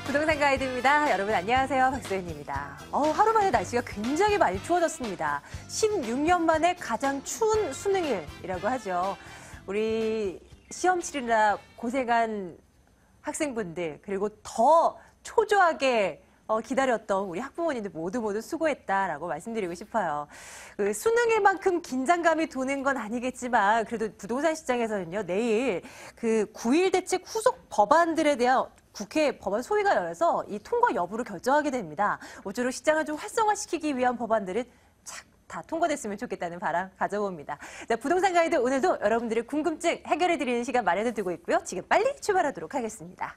부동산 가이드입니다. 여러분 안녕하세요. 박소연입니다. 하루 만에 날씨가 굉장히 많이 추워졌습니다. 16년 만에 가장 추운 수능일이라고 하죠. 우리 시험 치르느라 고생한 학생분들 그리고 더 초조하게 기다렸던 우리 학부모님들 모두 수고했다라고 말씀드리고 싶어요. 그 수능일만큼 긴장감이 도는 건 아니겠지만 그래도 부동산 시장에서는요 내일 그 9.1 대책 후속 법안들에 대한 국회 법안 소위가 열려서 이 통과 여부를 결정하게 됩니다. 모쪼록 시장을 좀 활성화시키기 위한 법안들은 다 통과됐으면 좋겠다는 바람 가져봅니다. 자, 부동산 가이드 오늘도 여러분들의 궁금증 해결해드리는 시간 마련해 두고 있고요. 지금 빨리 출발하도록 하겠습니다.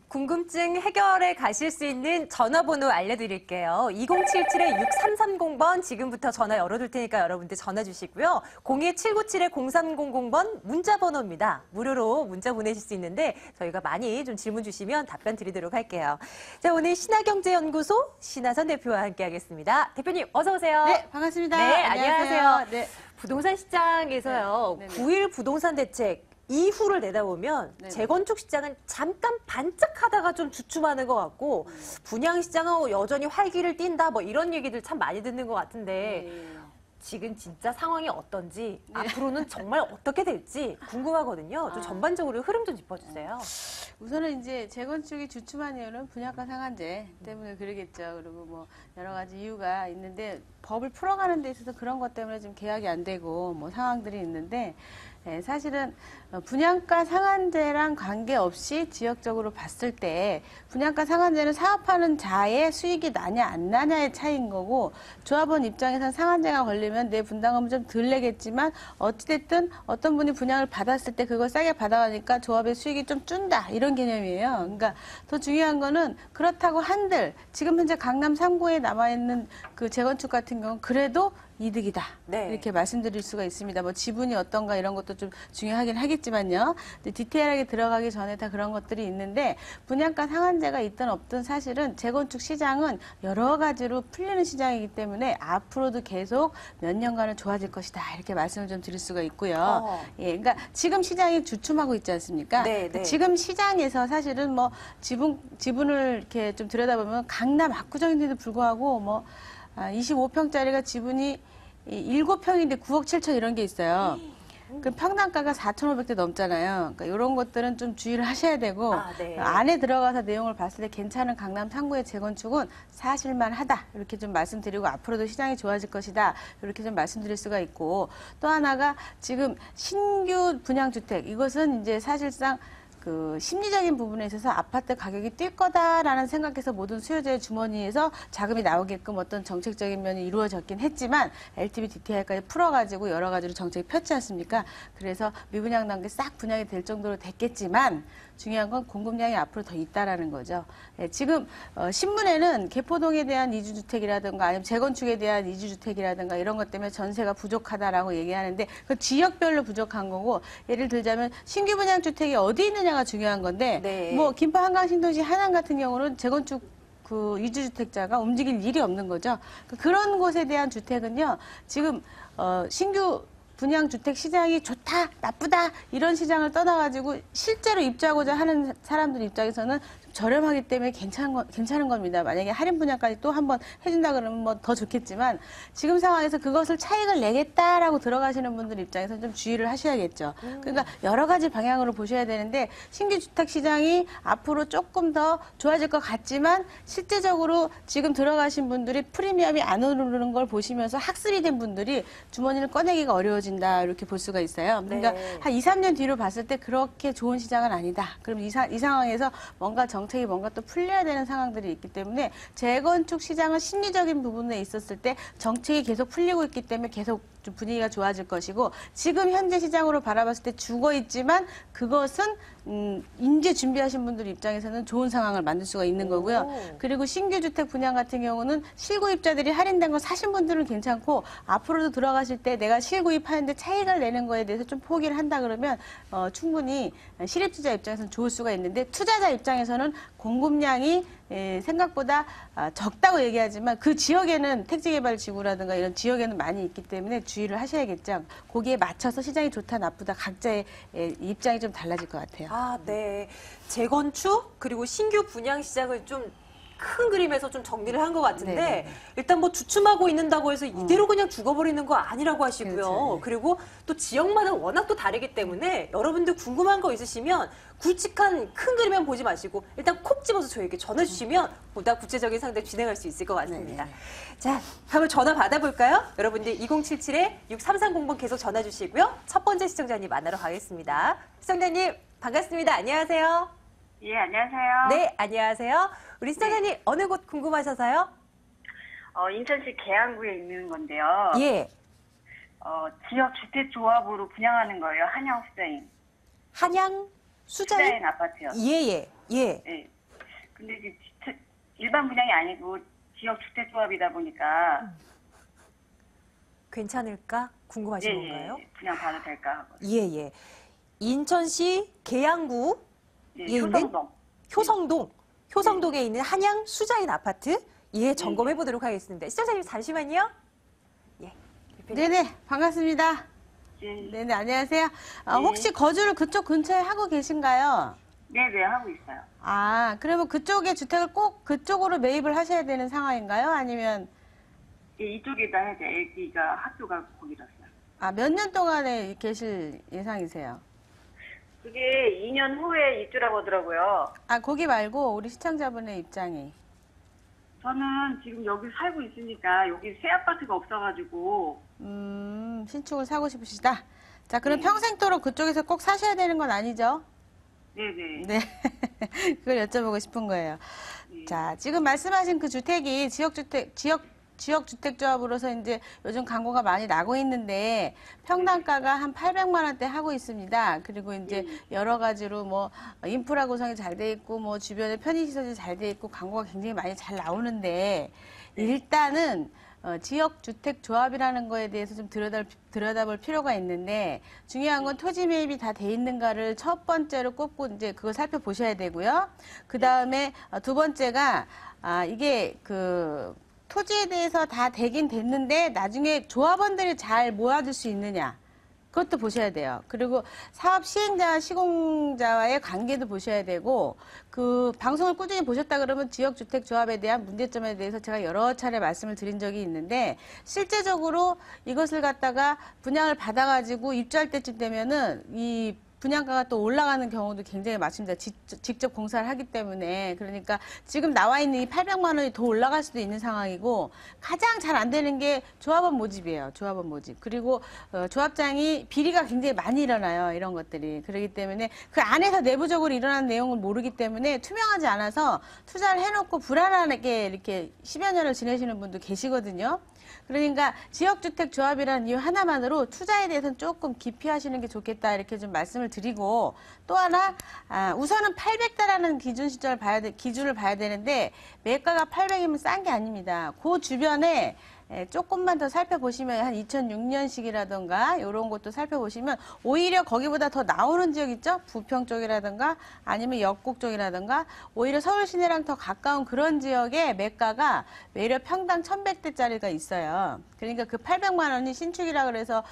궁금증 해결에 가실 수 있는 전화번호 알려드릴게요. 2077-6330번 지금부터 전화 열어둘 테니까 여러분들 전화 주시고요. 02797-0300번 문자번호입니다. 무료로 문자 보내실 수 있는데 저희가 많이 좀 질문 주시면 답변 드리도록 할게요. 자, 오늘 신화경제연구소 신하선 대표와 함께하겠습니다. 대표님 어서 오세요. 네, 반갑습니다. 네, 안녕하세요. 네. 부동산 시장에서요. 네. 9.1 부동산 대책 이후를 내다보면 재건축 시장은 잠깐 반짝하다가 좀 주춤하는 것 같고 분양 시장은 여전히 활기를 띈다 뭐 이런 얘기들 참 많이 듣는 것 같은데 지금 진짜 상황이 어떤지 앞으로는 정말 어떻게 될지 궁금하거든요. 좀 전반적으로 흐름 좀 짚어주세요. 우선은 이제 재건축이 주춤한 이유는 분양가 상한제 때문에 그러겠죠. 그리고 뭐 여러 가지 이유가 있는데 법을 풀어가는 데 있어서 그런 것 때문에 좀 계약이 안 되고 뭐 상황들이 있는데 사실은 분양가 상한제랑 관계없이 지역적으로 봤을 때 분양가 상한제는 사업하는 자의 수익이 나냐 안 나냐의 차이인 거고 조합원 입장에선 상한제가 걸리면 내 분담금은 좀 덜 내겠지만 어찌됐든 어떤 분이 분양을 받았을 때 그걸 싸게 받아가니까 조합의 수익이 좀 준다 이런 개념이에요. 그러니까 더 중요한 거는 그렇다고 한들 지금 현재 강남 3구에 남아있는 그 재건축 같은 경우는 그래도 이득이다. 이렇게 말씀드릴 수가 있습니다. 뭐 지분이 어떤가 이런 것도 좀 중요하긴 하겠지만요. 근데 디테일하게 들어가기 전에 다 그런 것들이 있는데 분양가 상한제가 있든 없든 사실은 재건축 시장은 여러 가지로 풀리는 시장이기 때문에 앞으로도 계속 몇 년간은 좋아질 것이다. 이렇게 말씀을 좀 드릴 수가 있고요. 그러니까 지금 시장이 주춤하고 있지 않습니까? 지금 시장에서 사실은 뭐 지분을 이렇게 좀 들여다보면 강남 압구정인데도 불구하고 뭐 25평짜리가 지분이 7평인데 9억 7천 이런 게 있어요. 그 평당가가 4,500대 넘잖아요. 그러니까 이런 것들은 좀 주의를 하셔야 되고 안에 들어가서 내용을 봤을 때 괜찮은 강남 3구의 재건축은 사실만 하다. 이렇게 좀 말씀드리고 앞으로도 시장이 좋아질 것이다. 이렇게 좀 말씀드릴 수가 있고 또 하나가 지금 신규 분양주택 이것은 이제 사실상 그 심리적인 부분에 있어서 아파트 가격이 뛸 거다라는 생각에서 모든 수요자의 주머니에서 자금이 나오게끔 어떤 정책적인 면이 이루어졌긴 했지만 LTV DTI까지 풀어가지고 여러 가지로 정책이 폈지 않습니까? 그래서 미분양 단계 싹 분양이 될 정도로 됐겠지만 중요한 건 공급량이 앞으로 더 있다라는 거죠. 지금 신문에는 개포동에 대한 이주주택이라든가 아니면 재건축에 대한 이주주택이라든가 이런 것 때문에 전세가 부족하다라고 얘기하는데 그 지역별로 부족한 거고 예를 들자면 신규 분양 주택이 어디 있느냐가 중요한 건데 뭐 김포 한강 신도시 한양 같은 경우는 재건축 그 이주주택자가 움직일 일이 없는 거죠. 그런 곳에 대한 주택은요 지금 신규 분양주택 시장이 좋다, 나쁘다 이런 시장을 떠나가지고 실제로 입주하고자 하는 사람들 입장에서는 저렴하기 때문에 괜찮은 겁니다. 만약에 할인 분양까지 또 한번 해준다 그러면 뭐 더 좋겠지만 지금 상황에서 그것을 차익을 내겠다라고 들어가시는 분들 입장에서 좀 주의를 하셔야겠죠. 그러니까 여러 가지 방향으로 보셔야 되는데 신규 주택 시장이 앞으로 조금 더 좋아질 것 같지만 실제적으로 지금 들어가신 분들이 프리미엄이 안 오르는 걸 보시면서 학습이 된 분들이 주머니를 꺼내기가 어려워진다 이렇게 볼 수가 있어요. 그러니까 한 2, 3년 뒤로 봤을 때 그렇게 좋은 시장은 아니다. 그럼 이 상황에서 뭔가 정책이 뭔가 또 풀려야 되는 상황들이 있기 때문에 재건축 시장은 심리적인 부분에 있었을 때 정책이 계속 풀리고 있기 때문에 계속 좀 분위기가 좋아질 것이고 지금 현재 시장으로 바라봤을 때 죽어 있지만 그것은 인재 준비하신 분들 입장에서는 좋은 상황을 만들 수가 있는 거고요. 그리고 신규 주택 분양 같은 경우는 실구입자들이 할인된 거 사신 분들은 괜찮고 앞으로도 들어가실 때 내가 실구입하는데 차익을 내는 거에 대해서 좀 포기를 한다 그러면 충분히 실입주자 입장에서는 좋을 수가 있는데 투자자 입장에서는 공급량이 생각보다 적다고 얘기하지만 그 지역에는 택지개발지구라든가 이런 지역에는 많이 있기 때문에 주의를 하셔야겠죠. 거기에 맞춰서 시장이 좋다 나쁘다 각자의 입장이 좀 달라질 것 같아요. 아, 네. 재건축 그리고 신규 분양 시장을 좀 큰 그림에서 좀 정리를 한 것 같은데 네네. 일단 뭐 주춤하고 있는다고 해서 이대로 그냥 죽어버리는 거 아니라고 하시고요. 그렇죠. 네. 그리고 또 지역마다 워낙 또 다르기 때문에 여러분들 궁금한 거 있으시면 굵직한 큰 그림만 보지 마시고 일단 콕 집어서 저에게 전화 주시면 보다 구체적인 상담 진행할 수 있을 것 같습니다. 네네. 자, 한번 전화 받아볼까요? 여러분들 2077-6330번 계속 전화 주시고요. 첫 번째 시청자님 만나러 가겠습니다. 시청자님 반갑습니다. 안녕하세요. 예, 안녕하세요. 네, 안녕하세요. 우리 시청자님 어느 곳 궁금하셔서요? 인천시 계양구에 있는 건데요. 예, 지역 주택조합으로 분양하는 거예요. 한양 수자인. 한양 수자인? 수자인 아파트요. 예. 예. 근데 이제 일반 분양이 아니고 지역 주택조합이다 보니까 괜찮을까? 궁금하신 건가요? 분양 봐도 될까 하고. 예. 인천시 계양구에 예, 있는 효성동. 효성동에 있는 한양 수자인 아파트 점검해 보도록 하겠습니다. 시청자님 잠시만요. 예. 대표님. 네네, 반갑습니다. 예. 네네, 안녕하세요. 혹시 거주를 그쪽 근처에 하고 계신가요? 네, 하고 있어요. 아, 그러면 그쪽에 주택을 꼭 그쪽으로 매입을 하셔야 되는 상황인가요? 아니면, 예, 이쪽에다 해야 돼. 애기가 학교가 거기라서요. 몇 년 동안에 계실 예상이세요? 그게 2년 후에 입주라고 하더라고요. 거기 말고 우리 시청자분의 입장이. 저는 지금 여기 살고 있으니까 여기 새 아파트가 없어가지고 신축을 사고 싶으시다. 자, 그럼 네. 평생도록 그쪽에서 꼭 사셔야 되는 건 아니죠? 네네. 네. 그걸 여쭤보고 싶은 거예요. 네. 자, 지금 말씀하신 그 주택이 지역주택조합으로서 이제 요즘 광고가 많이 나고 있는데 평당가가 한 800만 원대 하고 있습니다. 그리고 이제 여러 가지로 뭐 인프라 구성이 잘 돼 있고 뭐 주변에 편의시설이 잘 돼 있고 광고가 굉장히 많이 잘 나오는데 일단은 지역주택조합이라는 거에 대해서 좀 들여다볼 필요가 있는데 중요한 건 토지 매입이 다 돼 있는가를 첫 번째로 꼽고 이제 그걸 살펴보셔야 되고요. 그 다음에 두 번째가 이게 토지에 대해서 다 되긴 됐는데 나중에 조합원들이 잘 모아줄 수 있느냐. 그것도 보셔야 돼요. 그리고 사업 시행자와 시공자와의 관계도 보셔야 되고 그 방송을 꾸준히 보셨다 그러면 지역주택조합에 대한 문제점에 대해서 제가 여러 차례 말씀을 드린 적이 있는데 실제적으로 이것을 갖다가 분양을 받아가지고 입주할 때쯤 되면은 이 분양가가 또 올라가는 경우도 굉장히 많습니다. 직접 공사를 하기 때문에. 그러니까 지금 나와 있는 이 800만 원이 더 올라갈 수도 있는 상황이고 가장 잘 안 되는 게 조합원 모집이에요. 조합원 모집. 그리고 조합장이 비리가 굉장히 많이 일어나요. 이런 것들이. 그렇기 때문에 그 안에서 내부적으로 일어나는 내용을 모르기 때문에 투명하지 않아서 투자를 해놓고 불안하게 이렇게 10여 년을 지내시는 분도 계시거든요. 그러니까 지역주택조합이라는 이유 하나만으로 투자에 대해서는 조금 깊이 하시는 게 좋겠다 이렇게 좀 말씀을 드리고 또 하나 우선은 800대라는 기준을 봐야 되는데 매가가 800이면 싼 게 아닙니다. 그 주변에 조금만 더 살펴보시면 한 2006년식이라던가 이런 것도 살펴보시면 오히려 거기보다 더 나오는 지역 있죠? 부평 쪽이라던가 아니면 역곡 쪽이라던가 오히려 서울 시내랑 더 가까운 그런 지역에 매가가 오히려 평당 1100대짜리가 있어요. 그러니까 그 800만 원이 신축이라 그래서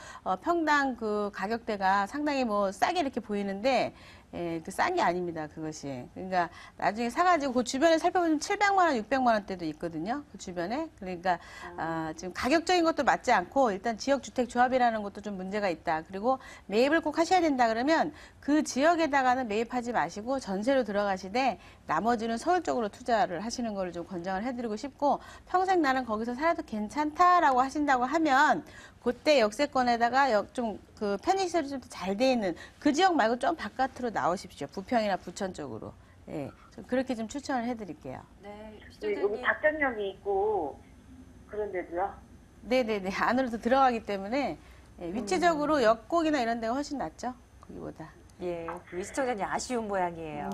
평당 그 가격대가 상당히 뭐 싸게 이렇게 보이는데 그 싼 게 아닙니다, 그것이. 그러니까 나중에 사가지고 그 주변에 살펴보면 700만 원, 600만 원대도 있거든요, 그 주변에. 그러니까 지금 가격적인 것도 맞지 않고 일단 지역주택조합이라는 것도 좀 문제가 있다. 그리고 매입을 꼭 하셔야 된다 그러면 그 지역에다가는 매입하지 마시고 전세로 들어가시되 나머지는 서울 쪽으로 투자를 하시는 거를 좀 권장을 해드리고 싶고 평생 나는 거기서 살아도 괜찮다라고 하신다고 하면 그때 역세권에다가 좀 그 편의시설이 좀 잘 돼 있는 그 지역 말고 좀 바깥으로 나오십시오. 부평이나 부천 쪽으로. 예, 그렇게 좀 추천을 해드릴게요. 네, 여기 작전역이 있고 그런 데도요? 네네네. 안으로 더 들어가기 때문에 위치적으로 역곡이나 이런 데가 훨씬 낫죠. 거기보다. 예, 우리 시청자님 아쉬운 모양이에요.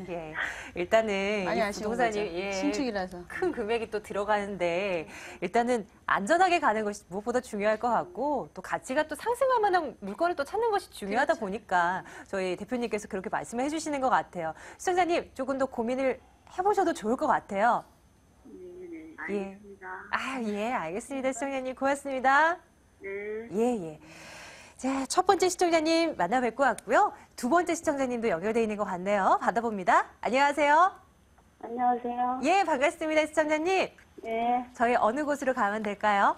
예, 일단은 많이 이 아쉬운 부동산이 거죠. 신축이라서. 큰 금액이 또 들어가는데 일단은 안전하게 가는 것이 무엇보다 중요할 것 같고 또 가치가 또 상승할 만한 물건을 또 찾는 것이 중요하다 보니까 저희 대표님께서 그렇게 말씀을 해주시는 것 같아요. 시청자님 조금 더 고민을 해보셔도 좋을 것 같아요. 네, 예. 알겠습니다. 예, 알겠습니다. 시청자님, 고맙습니다. 네. 예. 자, 첫 번째 시청자님 만나 뵙고 왔고요. 두 번째 시청자님도 연결되어 있는 것 같네요. 받아봅니다. 안녕하세요. 안녕하세요. 예, 반갑습니다, 시청자님. 네. 저희 어느 곳으로 가면 될까요?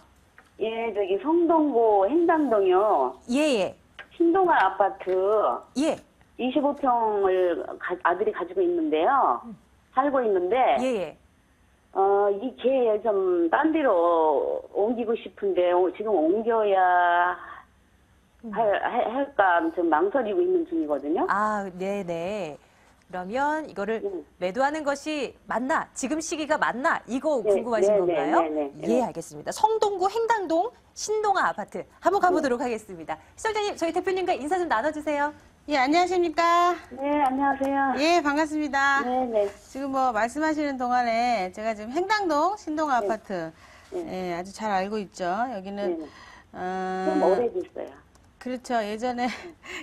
예, 저기 성동구 행당동이요. 예. 신동아 아파트 예. 25평을 아들이 가지고 있는데요. 살고 있는데, 예. 이게 좀 딴 데로 옮기고 싶은데, 지금 옮겨야 할까 좀 망설이고 있는 중이거든요. 아, 네네. 그러면 이거를 네. 매도하는 것이 맞나? 지금 시기가 맞나? 이거 네, 궁금하신 네, 건가요? 네. 예, 알겠습니다. 성동구 행당동 신동아 아파트 한번 가보도록 하겠습니다. 시청자님, 저희 대표님과 인사 좀 나눠주세요. 예, 안녕하십니까? 네, 안녕하세요. 예, 반갑습니다. 네. 지금 뭐 말씀하시는 동안에 제가 지금 행당동 신동 아파트 네. 예, 아주 잘 알고 있죠. 여기는 좀 오래됐어요. 그렇죠. 예전에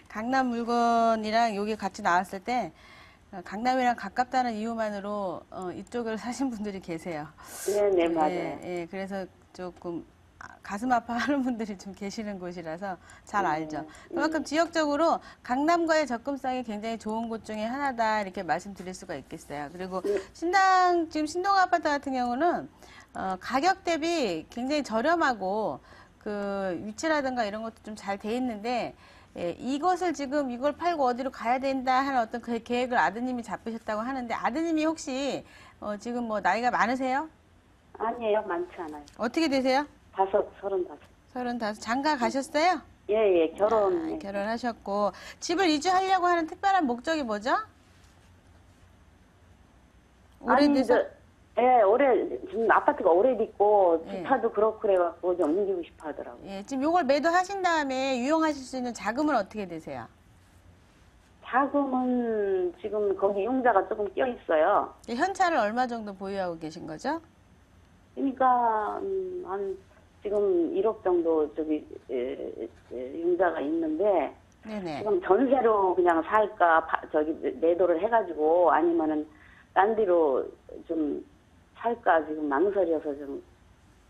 강남 물건이랑 여기 같이 나왔을 때 강남이랑 가깝다는 이유만으로 이쪽을 사신 분들이 계세요. 네, 맞아요. 예, 그래서 조금 가슴 아파하는 분들이 좀 계시는 곳이라서 잘 알죠. 그만큼 지역적으로 강남과의 접근성이 굉장히 좋은 곳 중에 하나다 이렇게 말씀드릴 수가 있겠어요. 그리고 지금 신동 아파트 같은 경우는 가격 대비 굉장히 저렴하고 그 위치라든가 이런 것도 좀 잘 돼 있는데 이것을 지금 이걸 팔고 어디로 가야 된다 하는 어떤 그 계획을 아드님이 잡으셨다고 하는데 아드님이 혹시 지금 뭐 나이가 많으세요? 아니에요, 많지 않아요. 어떻게 되세요? 35. 35. 장가 가셨어요? 예, 결혼. 결혼하셨고 집을 이주하려고 하는 특별한 목적이 뭐죠? 오래돼서 지금 아파트가 오래됐고, 예. 주차도 그렇고 그래갖고 좀 옮기고 싶어 하더라고요. 예, 지금 요걸 매도하신 다음에 유용하실 수 있는 자금은 어떻게 되세요? 자금은 지금 거기 융자가 조금 껴 있어요. 현찰을 얼마 정도 보유하고 계신 거죠? 그러니까, 지금 1억 정도 융자가 있는데, 네네. 지금 전세로 그냥 살까, 매도를 해가지고, 아니면은, 딴 데로 좀 살까, 지금 망설여서 좀.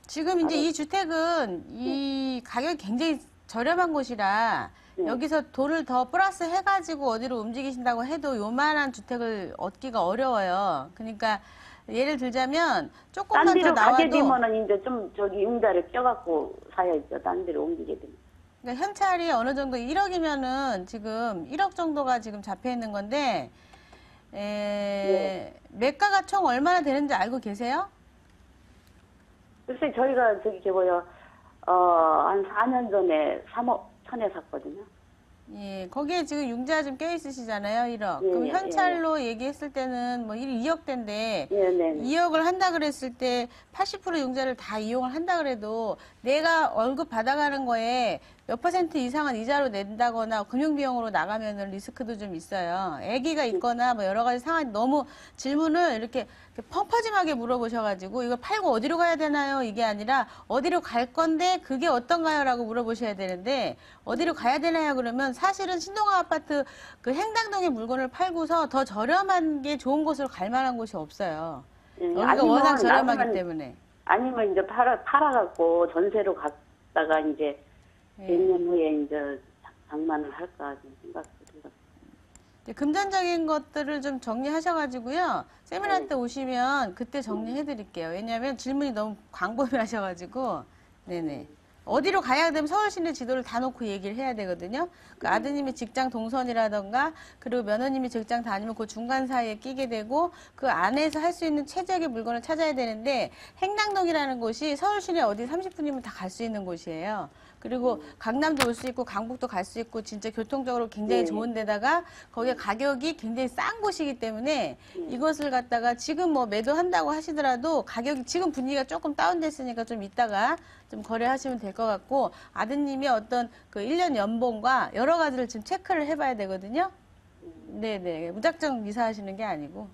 지금 이제 이 주택은 이 가격이 굉장히 저렴한 곳이라 네. 여기서 돈을 더 플러스 해가지고 어디로 움직이신다고 해도 요만한 주택을 얻기가 어려워요. 그러니까 예를 들자면 딴 조금만 더 데로 가게 나와도 되면은 이제 좀 융자를 껴갖고 사야죠. 딴 데로 옮기게 되면. 그러니까 현찰이 어느 정도 1억이면은 지금 1억 정도가 지금 잡혀 있는 건데 매가가 총 얼마나 되는지 알고 계세요? 글쎄, 저희가 한 4년 전에 3억 천에 샀거든요. 예, 거기에 지금 융자 좀 껴있으시잖아요, 1억. 예, 그럼 예, 현찰로 얘기했을 때는 뭐 2억대인데, 네. 2억을 한다 그랬을 때 80% 융자를 다 이용을 한다 그래도 내가 월급 받아가는 거에 몇 % 이상은 이자로 낸다거나 금융비용으로 나가면은 리스크도 좀 있어요. 아기가 있거나 뭐 여러 가지 상황이 너무 질문을 이렇게 펑퍼짐하게 물어보셔가지고 이거 팔고 어디로 가야 되나요? 이게 아니라 어디로 갈 건데 그게 어떤가요? 라고 물어보셔야 되는데 어디로 가야 되나요? 그러면 사실은 신동아 아파트 그 행당동의 물건을 팔고서 더 저렴한 게 좋은 곳으로 갈 만한 곳이 없어요. 여기가 워낙 저렴하기 때문에. 아니면 이제 팔아갖고 전세로 갔다가 이제 몇 년 후에 이제 장만을 할까 좀 생각도 들었어요. 금전적인 것들을 좀 정리하셔가지고요. 세미나 때 오시면 그때 정리해드릴게요. 왜냐하면 질문이 너무 광범위하셔가지고. 네네. 어디로 가야 되면 서울 시내 지도를 다 놓고 얘기를 해야 되거든요. 그 아드님이 직장 동선이라던가 그리고 며느님이 직장 다니면 그 중간 사이에 끼게 되고 그 안에서 할 수 있는 최적의 물건을 찾아야 되는데 행당동이라는 곳이 서울 시내 어디 30분이면 다 갈 수 있는 곳이에요. 그리고 강남도 올 수 있고 강북도 갈 수 있고 진짜 교통적으로 굉장히 좋은 데다가 거기에 가격이 굉장히 싼 곳이기 때문에 이것을 갖다가 지금 뭐 매도한다고 하시더라도 가격이 지금 분위기가 조금 다운됐으니까 좀 이따가 좀 거래하시면 될 것 같고 아드님이 어떤 그 1년 연봉과 여러 가지를 지금 체크를 해봐야 되거든요. 네네. 무작정 이사하시는 게 아니고.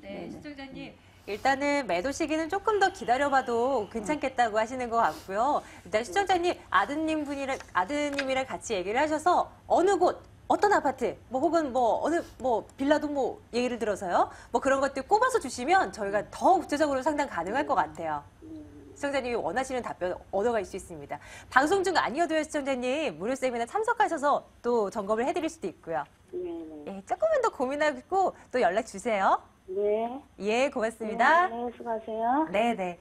네, 시청자님. 일단은 매도 시기는 조금 더 기다려봐도 괜찮겠다고 하시는 것 같고요. 일단 시청자님 아드님이랑 같이 얘기를 하셔서 어느 곳 어떤 아파트, 뭐 혹은 뭐 어느 뭐 빌라도 뭐 예를 들어서요. 뭐 그런 것들 꼽아서 주시면 저희가 더 구체적으로 상담 가능할 것 같아요. 시청자님이 원하시는 답변 얻어갈 수 있습니다. 방송 중 아니어도요, 시청자님 무료 세미나 참석하셔서 또 점검을 해드릴 수도 있고요. 네네. 예, 조금만 더 고민하고 또 연락 주세요. 네. 예, 고맙습니다. 네, 수고하세요. 네네.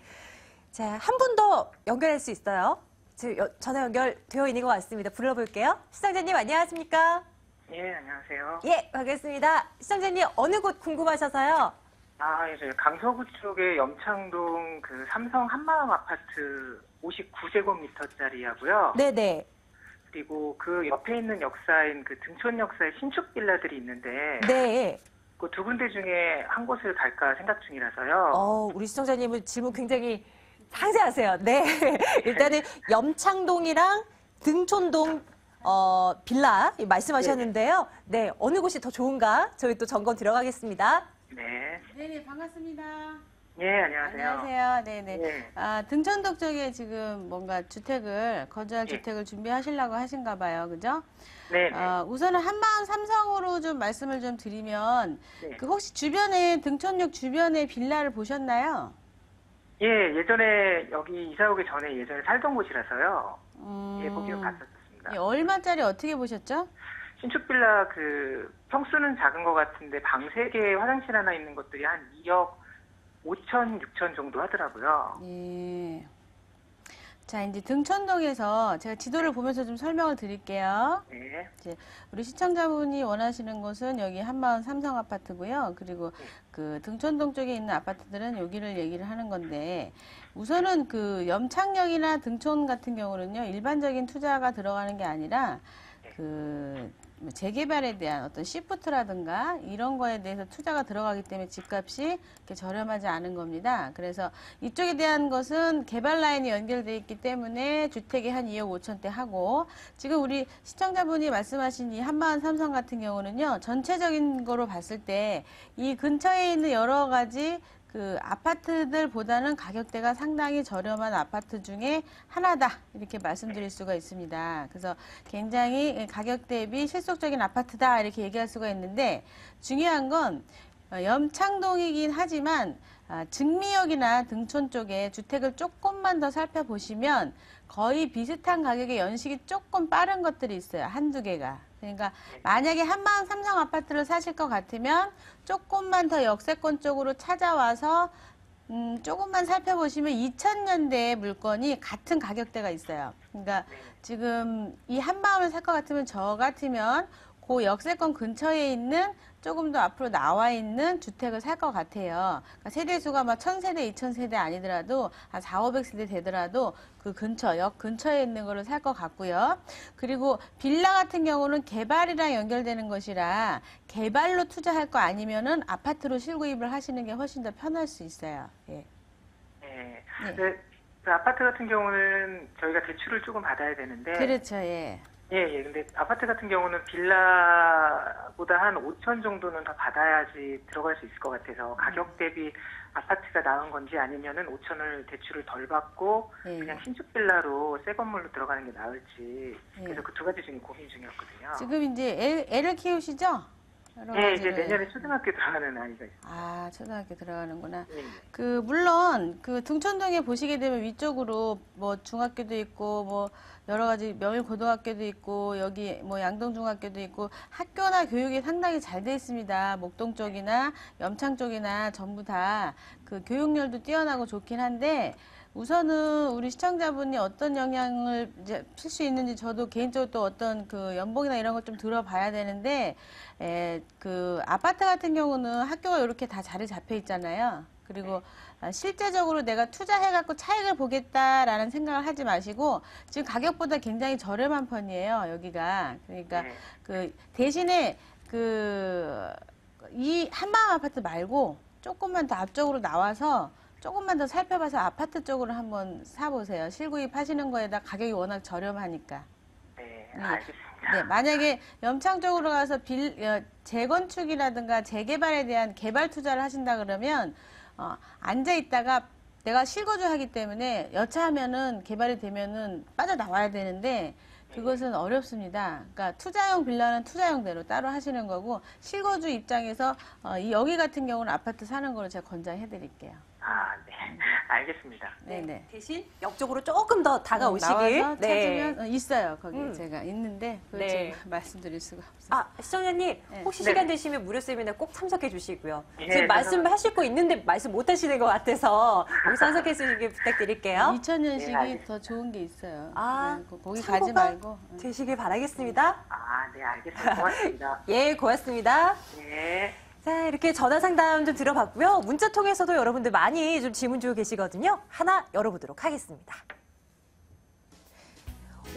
자, 한 분 더 연결할 수 있어요. 지금 전화 연결되어 있는 것 같습니다. 불러볼게요. 시청자님 안녕하십니까? 예, 안녕하세요. 예, 반갑습니다. 시청자님 어느 곳 궁금하셔서요? 이제 강서구 쪽에 염창동 그 삼성 한마음 아파트 59제곱미터짜리하고요. 네네. 그리고 그 옆에 있는 역사인 그 등촌 역사의 신축 빌라들이 있는데 네. 그 두 군데 중에 한 곳을 갈까 생각 중이라서요. 우리 시청자님은 질문 굉장히 상세하세요. 네. 일단은 염창동이랑 등촌동 빌라 말씀하셨는데요. 네, 어느 곳이 더 좋은가? 저희 또 점검 들어가겠습니다. 네. 네네, 반갑습니다. 예, 안녕하세요. 안녕하세요. 네네. 네. 등촌동 쪽에 지금 뭔가 거주할 예. 주택을 준비하시려고 하신가 봐요. 그죠? 네. 우선은 한마음 삼성으로 좀 말씀을 좀 드리면, 네. 그 혹시 주변에, 등촌역 주변에 빌라를 보셨나요? 예, 예전에 여기 이사 오기 전에 예전에 살던 곳이라서요. 예, 보기는 갔었습니다. 예, 얼마짜리 어떻게 보셨죠? 신축 빌라 그 평수는 작은 것 같은데 방 3개 화장실 하나 있는 것들이 한 2억 5천, 6천 정도 하더라고요. 예. 자, 이제 등촌동에서 제가 지도를 보면서 좀 설명을 드릴게요. 네. 이제 우리 시청자분이 원하시는 곳은 여기 한마음 삼성 아파트고요. 그리고 그 등촌동 쪽에 있는 아파트들은 여기를 얘기를 하는 건데, 우선은 그 염창역이나 등촌 같은 경우는요, 일반적인 투자가 들어가는 게 아니라 그 재개발에 대한 어떤 시프트라든가 이런 거에 대해서 투자가 들어가기 때문에 집값이 이렇게 저렴하지 않은 겁니다. 그래서 이쪽에 대한 것은 개발 라인이 연결되어 있기 때문에 주택이 한 2억 5천대 하고, 지금 우리 시청자분이 말씀하신 이 한마음 삼성 같은 경우는요, 전체적인 거로 봤을 때 이 근처에 있는 여러 가지 그 아파트들보다는 가격대가 상당히 저렴한 아파트 중에 하나다, 이렇게 말씀드릴 수가 있습니다. 그래서 굉장히 가격 대비 실속적인 아파트다, 이렇게 얘기할 수가 있는데, 중요한 건 염창동이긴 하지만 증미역이나 등촌 쪽에 주택을 조금만 더 살펴보시면 거의 비슷한 가격의 연식이 조금 빠른 것들이 있어요. 한두 개가. 그러니까 만약에 한마음 삼성 아파트를 사실 것 같으면 조금만 더 역세권 쪽으로 찾아와서 조금만 살펴보시면 2000년대의 물건이 같은 가격대가 있어요. 그러니까 지금 이 한마음을 살 것 같으면, 저 같으면 그 역세권 근처에 있는 조금 더 앞으로 나와 있는 주택을 살 것 같아요. 그러니까 세대수가 막 1000세대, 2000세대 아니더라도 한 400, 500세대 되더라도 그 근처, 역 근처에 있는 거를 살 것 같고요. 그리고 빌라 같은 경우는 개발이랑 연결되는 것이라 개발로 투자할 거 아니면은 아파트로 실구입을 하시는 게 훨씬 더 편할 수 있어요. 예. 네. 네. 그 아파트 같은 경우는 저희가 대출을 조금 받아야 되는데. 그렇죠, 예. 예. 근데 아파트 같은 경우는 빌라보다 한 5천 정도는 더 받아야지 들어갈 수 있을 것 같아서 가격 대비 아파트가 나은 건지, 아니면은 5천을 대출을 덜 받고 예. 그냥 신축 빌라로 새 건물로 들어가는 게 나을지, 예. 그래서 그 두 가지 중에 고민 중이었거든요. 지금 이제 애를 키우시죠? 여러 예, 이제 가지를. 내년에 초등학교 들어가는 아이가 있어요. 아, 초등학교 들어가는구나. 예. 그 물론 그 등촌동에 보시게 되면 위쪽으로 뭐 중학교도 있고 뭐 여러 가지 명일고등학교도 있고 여기 뭐 양동중학교도 있고 학교나 교육이 상당히 잘 돼 있습니다. 목동 쪽이나 염창 쪽이나 전부 다 그 교육열도 뛰어나고 좋긴 한데, 우선은 우리 시청자분이 어떤 영향을 이제 필 수 있는지 저도 개인적으로 또 어떤 그 연봉이나 이런 것 좀 들어봐야 되는데, 그 아파트 같은 경우는 학교가 이렇게 다 자리 잡혀 있잖아요. 그리고 실제적으로 내가 투자해갖고 차익을 보겠다라는 생각을 하지 마시고, 지금 가격보다 굉장히 저렴한 편이에요, 여기가. 그러니까 그 대신에 이 한마음 아파트 말고 조금만 더 앞쪽으로 나와서 조금만 더 살펴봐서 아파트 쪽으로 한번 사보세요. 실구입 하시는 거에다 가격이 워낙 저렴하니까. 네, 알겠습니다. 네, 만약에 염창 쪽으로 가서 재건축이라든가 재개발에 대한 개발 투자를 하신다 그러면 앉아 있다가 내가 실거주 하기 때문에 여차하면은 개발이 되면은 빠져나와야 되는데, 그것은 어렵습니다. 그러니까 투자용 빌라는 투자용대로 따로 하시는 거고 실거주 입장에서 여기 같은 경우는 아파트 사는 거로 제가 권장해 드릴게요. 아, 네. 알겠습니다. 네네. 대신 역적으로 조금 더 다가오시길. 나와서 찾으면 있어요. 거기 제가 있는데 그걸 네. 제가 말씀드릴 수가 없어요. 아, 시청자님, 혹시 네. 시간 되시면 무료 세미나 꼭 참석해 주시고요. 네, 지금 감사합니다. 말씀하실 거 있는데 말씀 못 하시는 것 같아서 여기 참석해 주시길 부탁드릴게요. 2000년식이 네, 알겠습니다. 더 좋은 게 있어요. 아, 거기 가지 참고가 말고. 되시길 바라겠습니다. 아, 네, 알겠습니다. 고맙습니다. 예, 고맙습니다. 네. 자, 이렇게 전화 상담 좀 들어봤고요. 문자 통해서도 여러분들 많이 좀 질문 주고 계시거든요. 하나 열어보도록 하겠습니다.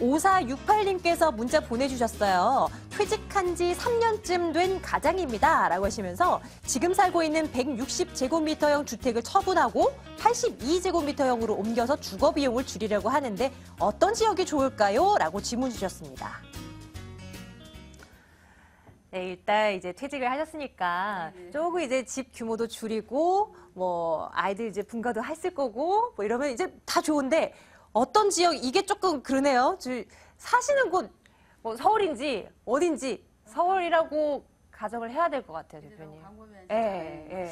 5468님께서 문자 보내주셨어요. 퇴직한 지 3년쯤 된 가장입니다. 라고 하시면서 지금 살고 있는 160제곱미터형 주택을 처분하고 82제곱미터형으로 옮겨서 주거 비용을 줄이려고 하는데 어떤 지역이 좋을까요? 라고 질문 주셨습니다. 네, 일단 이제 퇴직을 하셨으니까 조금 이제 집 규모도 줄이고 뭐 아이들 이제 분가도 했을 거고 뭐 이러면 이제 다 좋은데 어떤 지역 이게 조금 그러네요. 사시는 곳 뭐 서울인지 어딘지 서울이라고 가정을 해야 될 것 같아요, 대표님. 예, 예.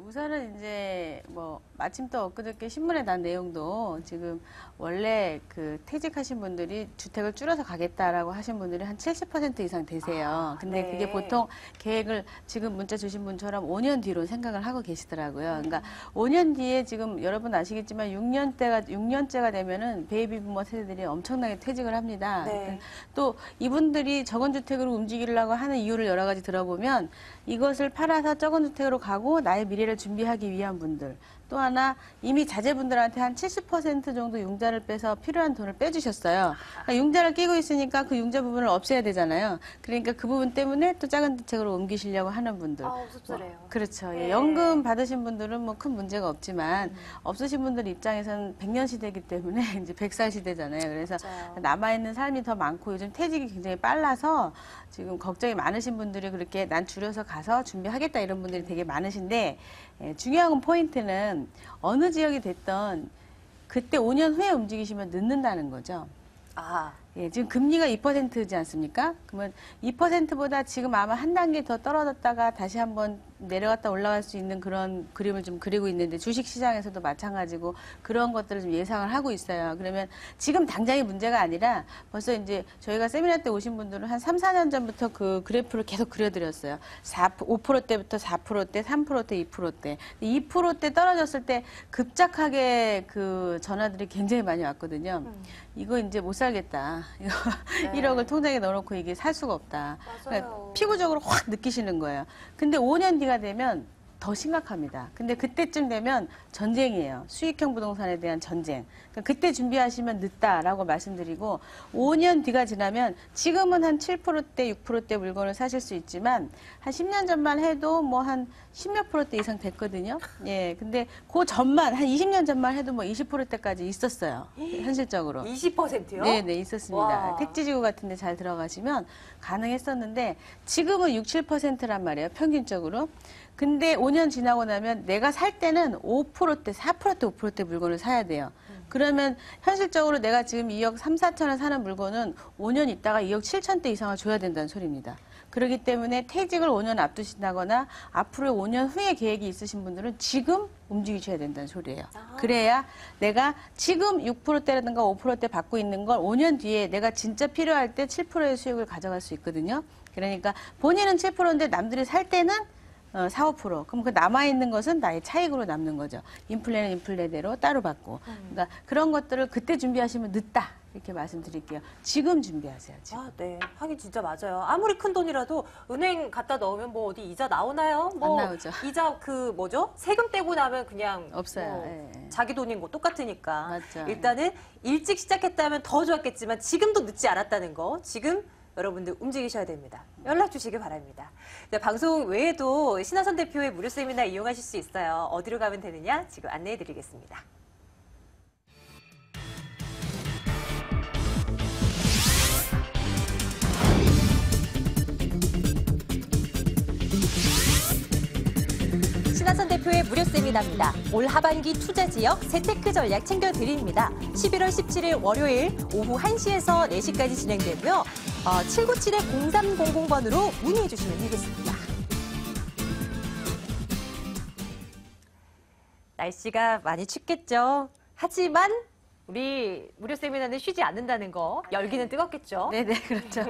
우선은 이제 뭐 마침 또 엊그저께 신문에 난 내용도 지금 원래 그 퇴직하신 분들이 주택을 줄여서 가겠다라고 하신 분들이 한 70% 이상 되세요. 근데 네. 그게 보통 계획을 지금 문자 주신 분처럼 5년 뒤로 생각을 하고 계시더라고요. 그러니까 5년 뒤에 지금 여러분 아시겠지만 6년째가 되면은 베이비 부머 세대들이 엄청나게 퇴직을 합니다. 네. 또 이분들이 적은주택으로 움직이려고 하는 이유를 여러 가지 들어보면 이것을 팔아서 적은주택으로 가고 나의 미래를 준비하기 위한 분들, 또 하나 이미 자제분들한테 한 70% 정도 융자를 빼서 필요한 돈을 빼주셨어요. 그러니까 융자를 끼고 있으니까 그 융자 부분을 없애야 되잖아요. 그러니까 그 부분 때문에 또 작은 주택으로 옮기시려고 하는 분들. 씁쓸해요. 그렇죠. 네. 예, 연금 받으신 분들은 뭐 큰 문제가 없지만 없으신 분들 입장에서는 100년 시대이기 때문에 이제 100살 시대잖아요. 그래서 맞아요. 남아있는 삶이 더 많고 요즘 퇴직이 굉장히 빨라서 지금 걱정이 많으신 분들이 그렇게 난 줄여서 가서 준비하겠다 이런 분들이 되게 많으신데 중요한 포인트는 어느 지역이 됐던 그때 5년 후에 움직이시면 늦는다는 거죠. 아, 예, 지금 금리가 2%지 않습니까? 그러면 2%보다 지금 아마 한 단계 더 떨어졌다가 다시 한번 내려갔다 올라갈 수 있는 그런 그림을 좀 그리고 있는데 주식 시장에서도 마찬가지고 그런 것들을 좀 예상을 하고 있어요. 그러면 지금 당장의 문제가 아니라 벌써 이제 저희가 세미나 때 오신 분들은 한 3, 4년 전부터 그 그래프를 계속 그려드렸어요. 5%대부터 4%대, 3%대, 2%대. 2%대 떨어졌을 때 급작하게 그 전화들이 굉장히 많이 왔거든요. 이거 이제 못 살겠다. 이거 네. 1억을 통장에 넣어놓고 이게 살 수가 없다. 맞아요. 그러니까 피부적으로 확 느끼시는 거예요. 근데 5년 뒤가 되면 더 심각합니다. 근데 그때쯤 되면 전쟁이에요. 수익형 부동산에 대한 전쟁. 그러니까 그때 준비하시면 늦다라고 말씀드리고 5년 뒤가 지나면 지금은 한 7%대, 6%대 물건을 사실 수 있지만 한 10년 전만 해도 뭐 한 10몇 %대 이상 됐거든요. 예. 근데 그 전만 한 20년 전만 해도 뭐 20%대까지 있었어요. 현실적으로. 20%요? 네, 네, 있었습니다. 와. 택지지구 같은 데 잘 들어가시면 가능했었는데 지금은 6, 7%란 말이에요. 평균적으로. 근데 5년 지나고 나면 내가 살 때는 5%대, 4%대, 5%대 물건을 사야 돼요. 그러면 현실적으로 내가 지금 2억 3, 4천에 사는 물건은 5년 있다가 2억 7천대 이상을 줘야 된다는 소리입니다. 그렇기 때문에 퇴직을 5년 앞두신다거나 앞으로 5년 후에 계획이 있으신 분들은 지금 움직이셔야 된다는 소리예요. 그래야 내가 지금 6%대라든가 5%대 받고 있는 걸 5년 뒤에 내가 진짜 필요할 때 7%의 수익을 가져갈 수 있거든요. 그러니까 본인은 7%인데 남들이 살 때는 4, 5%. 그럼 그 남아있는 것은 나의 차익으로 남는 거죠. 인플레는 인플레대로 따로 받고. 그러니까 그런 것들을 그때 준비하시면 늦다. 이렇게 말씀드릴게요. 지금 준비하세요. 지금. 아, 네. 하긴 진짜 맞아요. 아무리 큰 돈이라도 은행 갖다 넣으면 뭐 어디 이자 나오나요? 뭐 안 나오죠. 이자 그 뭐죠? 세금 떼고 나면 그냥 없어요. 뭐 예. 자기 돈인 거 똑같으니까. 맞죠. 일단은 일찍 시작했다면 더 좋았겠지만 지금도 늦지 않았다는 거. 지금 여러분들 움직이셔야 됩니다. 연락 주시길 바랍니다. 자, 방송 외에도 신하선 대표의 무료 세미나 이용하실 수 있어요. 어디로 가면 되느냐? 지금 안내해 드리겠습니다. 신하선 대표의 무료 세미나입니다. 올 하반기 투자 지역 재테크 전략 챙겨드립니다. 11월 17일 월요일 오후 1시에서 4시까지 진행되고요. 797-0300번으로 문의해 주시면 되겠습니다. 날씨가 많이 춥겠죠. 하지만 우리 무료 세미나는 쉬지 않는다는 거, 열기는 뜨겁겠죠. 네네, 그렇죠.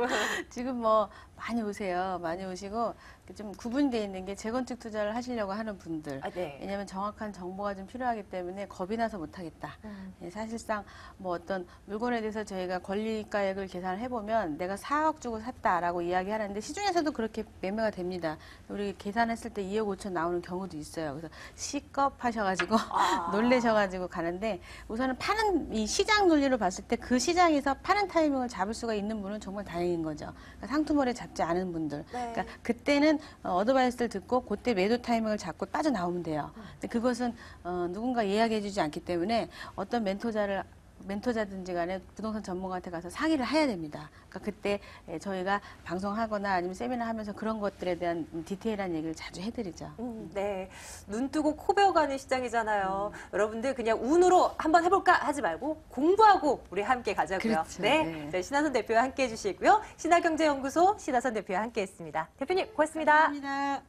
지금 뭐 많이 오세요. 많이 오시고 좀 구분되어 있는 게 재건축 투자를 하시려고 하는 분들. 네. 왜냐하면 정확한 정보가 좀 필요하기 때문에 겁이 나서 못하겠다. 예, 사실상 뭐 어떤 물건에 대해서 저희가 권리가액을 계산을 해보면 내가 4억 주고 샀다라고 이야기하는데 시중에서도 그렇게 매매가 됩니다. 우리 계산했을 때 2억 5천 나오는 경우도 있어요. 그래서 시겁하셔가지고 놀래셔가지고 가는데 우선은 파는 이 시장 논리로 봤을 때 그 시장에서 파는 타이밍을 잡을 수가 있는 분은 정말 다행인 거죠. 그러니까 상투머리에 잡지 않은 분들. 네. 그러니까 그때는 어드바이스를 듣고 그때 매도 타이밍을 잡고 빠져나오면 돼요. 근데 그것은 누군가 이야기해주지 않기 때문에 어떤 멘토자든지 간에 부동산 전문가한테 가서 상의를 해야 됩니다. 그러니까 그때 저희가 방송하거나 아니면 세미나 하면서 그런 것들에 대한 디테일한 얘기를 자주 해드리죠. 네. 눈 뜨고 코 베어가는 시장이잖아요. 여러분들 그냥 운으로 한번 해볼까 하지 말고 공부하고 우리 함께 가자고요. 그렇죠. 네. 네. 저희 신하선 대표와 함께 해주시고요. 신하경제연구소 신하선 대표와 함께 했습니다. 대표님 고맙습니다. 감사합니다.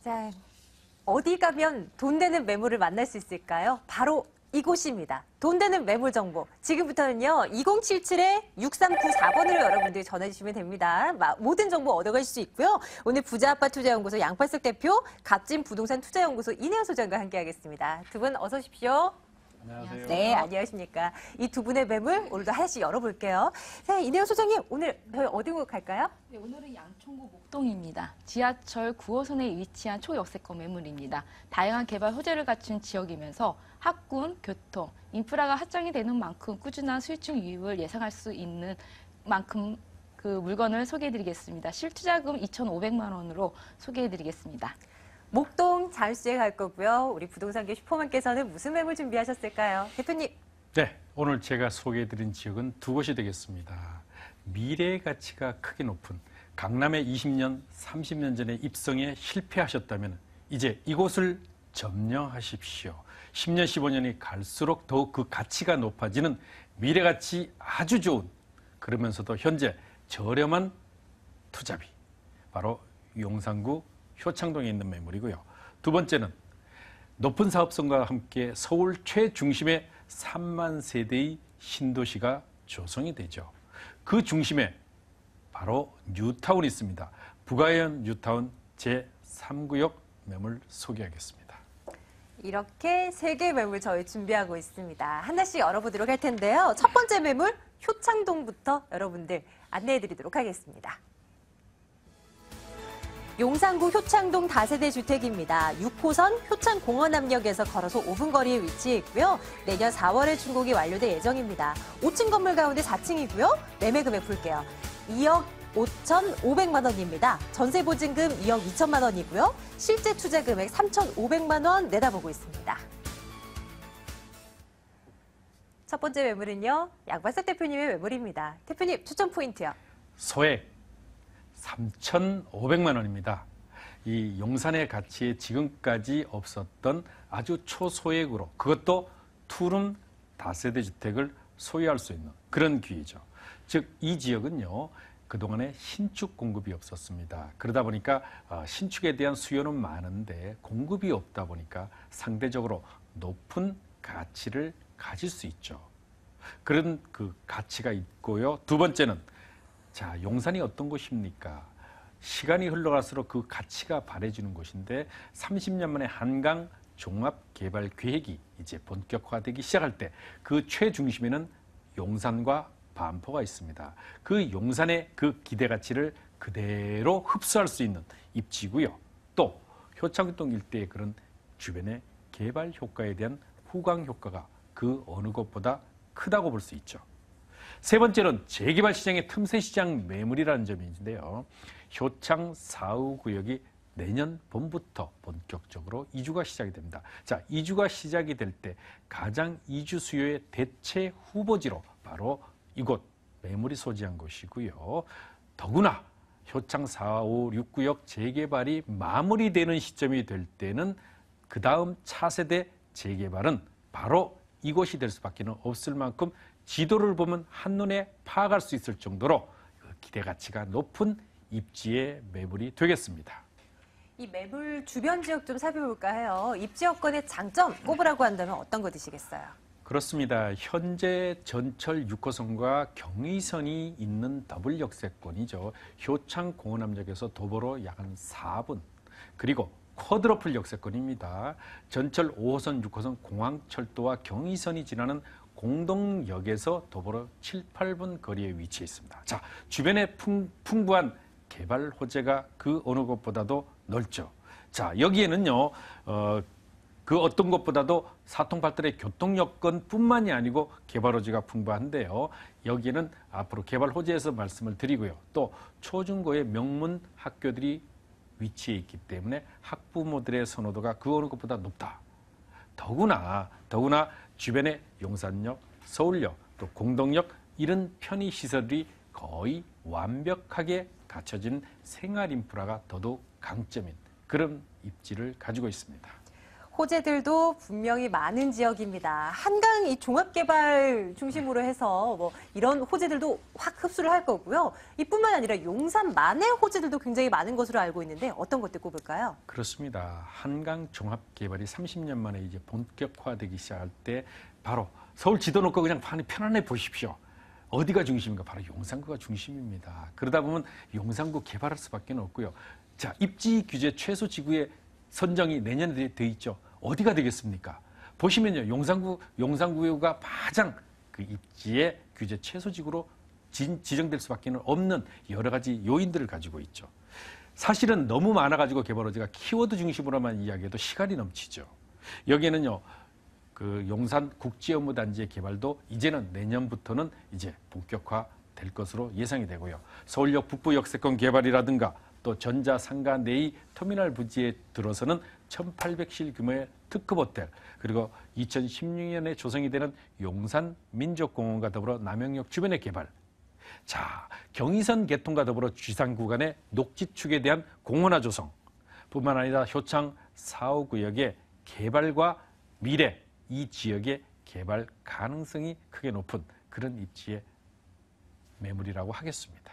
자, 어디 가면 돈 되는 매물을 만날 수 있을까요? 바로 이곳입니다. 돈 되는 매물 정보. 지금부터는요, 2077-6394번으로 여러분들이 전화주시면 됩니다. 모든 정보 얻어가실 수 있고요. 오늘 부자아빠 투자연구소 양팔석 대표, 값진 부동산 투자연구소 이내연 소장과 함께하겠습니다. 두 분 어서 오십시오. 안녕하세요. 네, 안녕하십니까. 이 두 분의 매물 오늘도 하나씩 열어볼게요. 네, 이내연 소장님, 오늘 저희 어디로 갈까요? 네, 오늘은 양천구 목동입니다. 지하철 9호선에 위치한 초역세권 매물입니다. 다양한 개발 호재를 갖춘 지역이면서 학군, 교통, 인프라가 확장이 되는 만큼 꾸준한 수익중 이익을 예상할 수 있는 만큼 그 물건을 소개해드리겠습니다. 실투자금 2,500만 원으로 소개해드리겠습니다. 목동 잠시 갈 거고요. 우리 부동산계 슈퍼맨께서는 무슨 매물 준비하셨을까요? 대표님. 네, 오늘 제가 소개해드린 지역은 두 곳이 되겠습니다. 미래의 가치가 크게 높은 강남에 20년, 30년 전에 입성에 실패하셨다면 이제 이곳을 점령하십시오. 10년, 15년이 갈수록 더욱 그 가치가 높아지는 미래가치 아주 좋은, 그러면서도 현재 저렴한 투자비, 바로 용산구 효창동에 있는 매물이고요. 두 번째는 높은 사업성과 함께 서울 최중심의 3만 세대의 신도시가 조성이 되죠. 그 중심에 바로 뉴타운이 있습니다. 부가현 뉴타운 제3구역 매물 소개하겠습니다. 이렇게 세 개의 매물 저희 준비하고 있습니다. 하나씩 열어보도록 할 텐데요. 첫 번째 매물 효창동부터 여러분들 안내해드리도록 하겠습니다. 용산구 효창동 다세대 주택입니다. 6호선 효창공원암역에서 걸어서 5분 거리에 위치해 있고요. 내년 4월에 준공이 완료될 예정입니다. 5층 건물 가운데 4층이고요. 매매 금액 볼게요. 2억 5,500만 원입니다. 전세 보증금 2억 2천만 원이고요. 실제 투자 금액 3,500만 원 내다보고 있습니다. 첫 번째 매물은요. 양발석 대표님의 매물입니다. 대표님 추천 포인트요. 소액 3,500만 원입니다. 이 용산의 가치에 지금까지 없었던 아주 초소액으로, 그것도 투룸 다세대 주택을 소유할 수 있는 그런 기회죠. 즉, 이 지역은요, 그동안에 신축 공급이 없었습니다. 그러다 보니까 신축에 대한 수요는 많은데 공급이 없다 보니까 상대적으로 높은 가치를 가질 수 있죠. 그런 그 가치가 있고요. 두 번째는, 자, 용산이 어떤 곳입니까? 시간이 흘러갈수록 그 가치가 바래지는 곳인데 30년 만에 한강 종합개발 계획이 이제 본격화되기 시작할 때 그 최중심에는 용산과 반포가 있습니다. 그 용산의 그 기대 가치를 그대로 흡수할 수 있는 입지고요. 또 효창동 일대의 그런 주변의 개발 효과에 대한 후광 효과가 그 어느 것보다 크다고 볼 수 있죠. 세 번째는 재개발 시장의 틈새 시장 매물이라는 점이 있는데요. 효창 4호 구역이 내년 봄부터 본격적으로 이주가 시작이 됩니다. 자, 이주가 시작이 될 때 가장 이주 수요의 대체 후보지로 바로 이곳 매물이 소지한 곳이고요. 더구나 효창 4, 5, 6구역 재개발이 마무리되는 시점이 될 때는 그 다음 차세대 재개발은 바로 이곳이 될 수밖에 없을 만큼 지도를 보면 한눈에 파악할 수 있을 정도로 기대 가치가 높은 입지의 매물이 되겠습니다. 이 매물 주변 지역 좀 살펴볼까 해요. 입지 여건의 장점 꼽으라고 한다면 어떤 거 드시겠어요? 그렇습니다. 현재 전철 6호선과 경의선이 있는 더블 역세권이죠. 효창 공원암역에서 도보로 약 한 4분. 그리고 쿼드러플 역세권입니다. 전철 5호선, 6호선 공항철도와 경의선이 지나는 공동역에서 도보로 7, 8분 거리에 위치해 있습니다. 자, 주변에 풍부한 개발 호재가 그 어느 것보다도 넓죠. 자, 여기에는요, 그 어떤 것보다도 사통팔달의 교통 여건뿐만이 아니고 개발 호재가 풍부한데요. 여기에는 앞으로 개발 호재에서 말씀을 드리고요. 또 초중고의 명문 학교들이 위치해 있기 때문에 학부모들의 선호도가 그 어느 것보다 높다. 더구나 주변에 용산역, 서울역, 또 공동역 이런 편의 시설이 거의 완벽하게 갖춰진 생활 인프라가 더더욱 강점인 그런 입지를 가지고 있습니다. 호재들도 분명히 많은 지역입니다. 한강 이 종합개발 중심으로 해서 뭐 이런 호재들도 확 흡수를 할 거고요. 이뿐만 아니라 용산만의 호재들도 굉장히 많은 것으로 알고 있는데 어떤 것들 꼽을까요? 그렇습니다. 한강 종합개발이 30년 만에 이제 본격화되기 시작할 때 바로 서울 지도 놓고 그냥 편안해 보십시오. 어디가 중심인가? 바로 용산구가 중심입니다. 그러다 보면 용산구 개발할 수밖에 없고요. 자, 입지 규제 최소 지구의 선정이 내년에 돼 있죠. 어디가 되겠습니까? 보시면요, 용산구가 가장 그 입지의 규제 최소 지구로 지정될 수밖에 없는 여러 가지 요인들을 가지고 있죠. 사실은 너무 많아가지고 개발 호재가 키워드 중심으로만 이야기해도 시간이 넘치죠. 여기에는요, 그 용산 국제업무단지의 개발도 이제는 내년부터는 이제 본격화될 것으로 예상이 되고요. 서울역 북부 역세권 개발이라든가 또 전자상가 내의 터미널 부지에 들어서는 1,800실 규모의 특급 호텔, 그리고 2016년에 조성이 되는 용산 민족공원과 더불어 남영역 주변의 개발. 자, 경의선 개통과 더불어 쥐산 구간의 녹지축에 대한 공원화 조성 뿐만 아니라 효창 4호 구역의 개발과 미래, 이 지역의 개발 가능성이 크게 높은 그런 입지의 매물이라고 하겠습니다.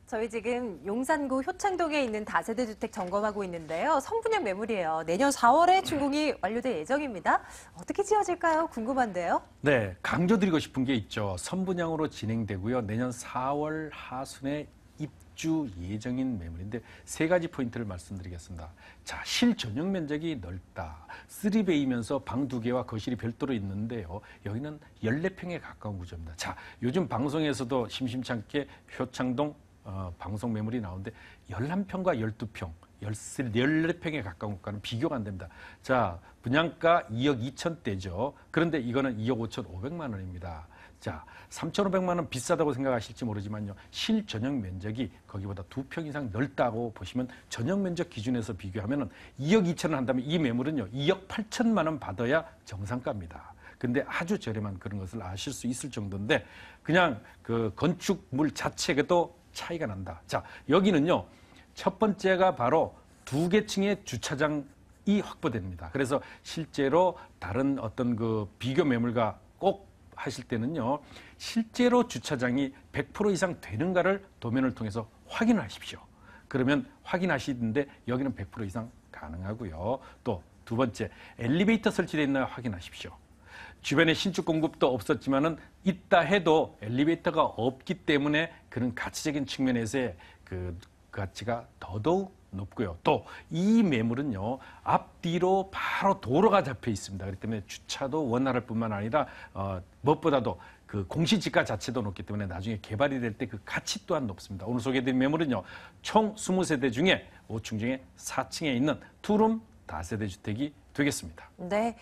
저희 지금 용산구 효창동에 있는 다세대 주택 점검하고 있는데요. 선분양 매물이에요. 내년 4월에 준공이 완료될 예정입니다. 어떻게 지어질까요? 궁금한데요. 네, 강조드리고 싶은 게 있죠. 선분양으로 진행되고요. 내년 4월 하순에 입주 예정인 매물인데 세 가지 포인트를 말씀드리겠습니다. 자, 실전용 면적이 넓다. 3베이면서 방 2개와 거실이 별도로 있는데요. 여기는 14평에 가까운 구조입니다. 자, 요즘 방송에서도 심심찮게 효창동 방송 매물이 나오는데 11평과 12평, 14평에 가까운 곳과는 비교가 안 됩니다. 자, 분양가 2억 2천대죠. 그런데 이거는 2억 5,500만 원입니다. 자, 3,500만 원 비싸다고 생각하실지 모르지만요. 실전용 면적이 거기보다 2평 이상 넓다고 보시면 전용 면적 기준에서 비교하면 2억 2천을 한다면 이 매물은요. 2억 8천만 원 받아야 정상가입니다. 근데 아주 저렴한 그런 것을 아실 수 있을 정도인데 그냥 그 건축물 자체에도 차이가 난다. 자, 여기는요. 첫 번째가 바로 2개 층의 주차장이 확보됩니다. 그래서 실제로 다른 어떤 그 비교 매물과 꼭 하실 때는요. 실제로 주차장이 100% 이상 되는가를 도면을 통해서 확인을 하십시오. 그러면 확인하시는데 여기는 100% 이상 가능하고요. 또 두 번째, 엘리베이터 설치되어 있나 확인하십시오. 주변에 신축 공급도 없었지만은 있다 해도 엘리베이터가 없기 때문에 그런 가치적인 측면에서의 그 가치가 더더욱 높고요. 또 이 매물은요, 앞뒤로 바로 도로가 잡혀 있습니다. 그렇기 때문에 주차도 원활할 뿐만 아니라 무엇보다도 그 공시지가 자체도 높기 때문에 나중에 개발이 될 때 그 가치 또한 높습니다. 오늘 소개해드린 매물은요, 총 20세대 중에 5층 중에 4층에 있는 투룸 다세대 주택이 되겠습니다. 네.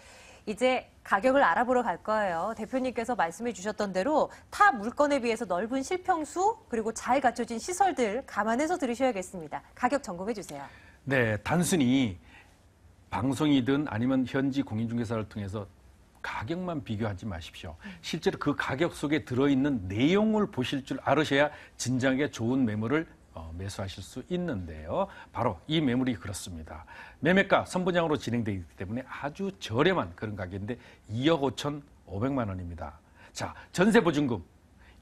이제 가격을 알아보러 갈 거예요. 대표님께서 말씀해 주셨던 대로 타 물건에 비해서 넓은 실평수 그리고 잘 갖춰진 시설들 감안해서 들으셔야겠습니다. 가격 점검해 주세요. 네, 단순히 방송이든 아니면 현지 공인중개사를 통해서 가격만 비교하지 마십시오. 실제로 그 가격 속에 들어있는 내용을 보실 줄 알으셔야 진작에 좋은 매물을 매수하실 수 있는데요. 바로 이 매물이 그렇습니다. 매매가 선분양으로 진행되기 때문에 아주 저렴한 그런 가격인데 2억 5,500만 원입니다. 자, 전세보증금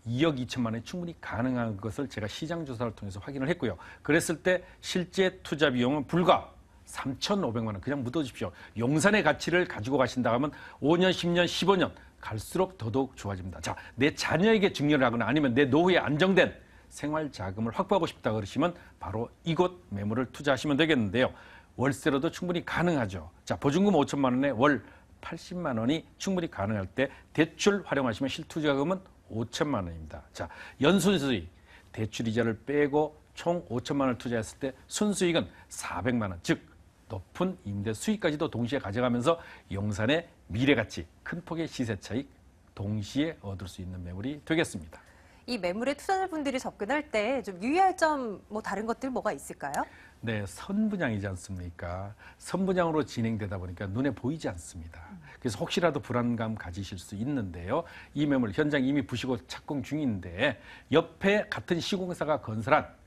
2억 2천만 원이 충분히 가능한 것을 제가 시장조사를 통해서 확인을 했고요. 그랬을 때 실제 투자 비용은 불과 3,500만 원 그냥 묻어주십시오. 용산의 가치를 가지고 가신다 하면 5년, 10년, 15년 갈수록 더더욱 좋아집니다. 자, 내 자녀에게 증여를 하거나 아니면 내 노후에 안정된 생활 자금을 확보하고 싶다 그러시면 바로 이곳 매물을 투자하시면 되겠는데요. 월세로도 충분히 가능하죠. 자, 보증금 5천만 원에 월 80만 원이 충분히 가능할 때 대출 활용하시면 실투자금은 5천만 원입니다. 자, 연순수익 대출 이자를 빼고 총 5천만 원을 투자했을 때 순수익은 400만 원, 즉 높은 임대 수익까지도 동시에 가져가면서 용산의 미래가치, 큰 폭의 시세 차익 동시에 얻을 수 있는 매물이 되겠습니다. 이 매물에 투자자분들이 접근할 때 좀 유의할 점 뭐 다른 것들 뭐가 있을까요? 네, 선분양이지 않습니까? 선분양으로 진행되다 보니까 눈에 보이지 않습니다. 그래서 혹시라도 불안감 가지실 수 있는데요. 이 매물 현장 이미 부시고 착공 중인데 옆에 같은 시공사가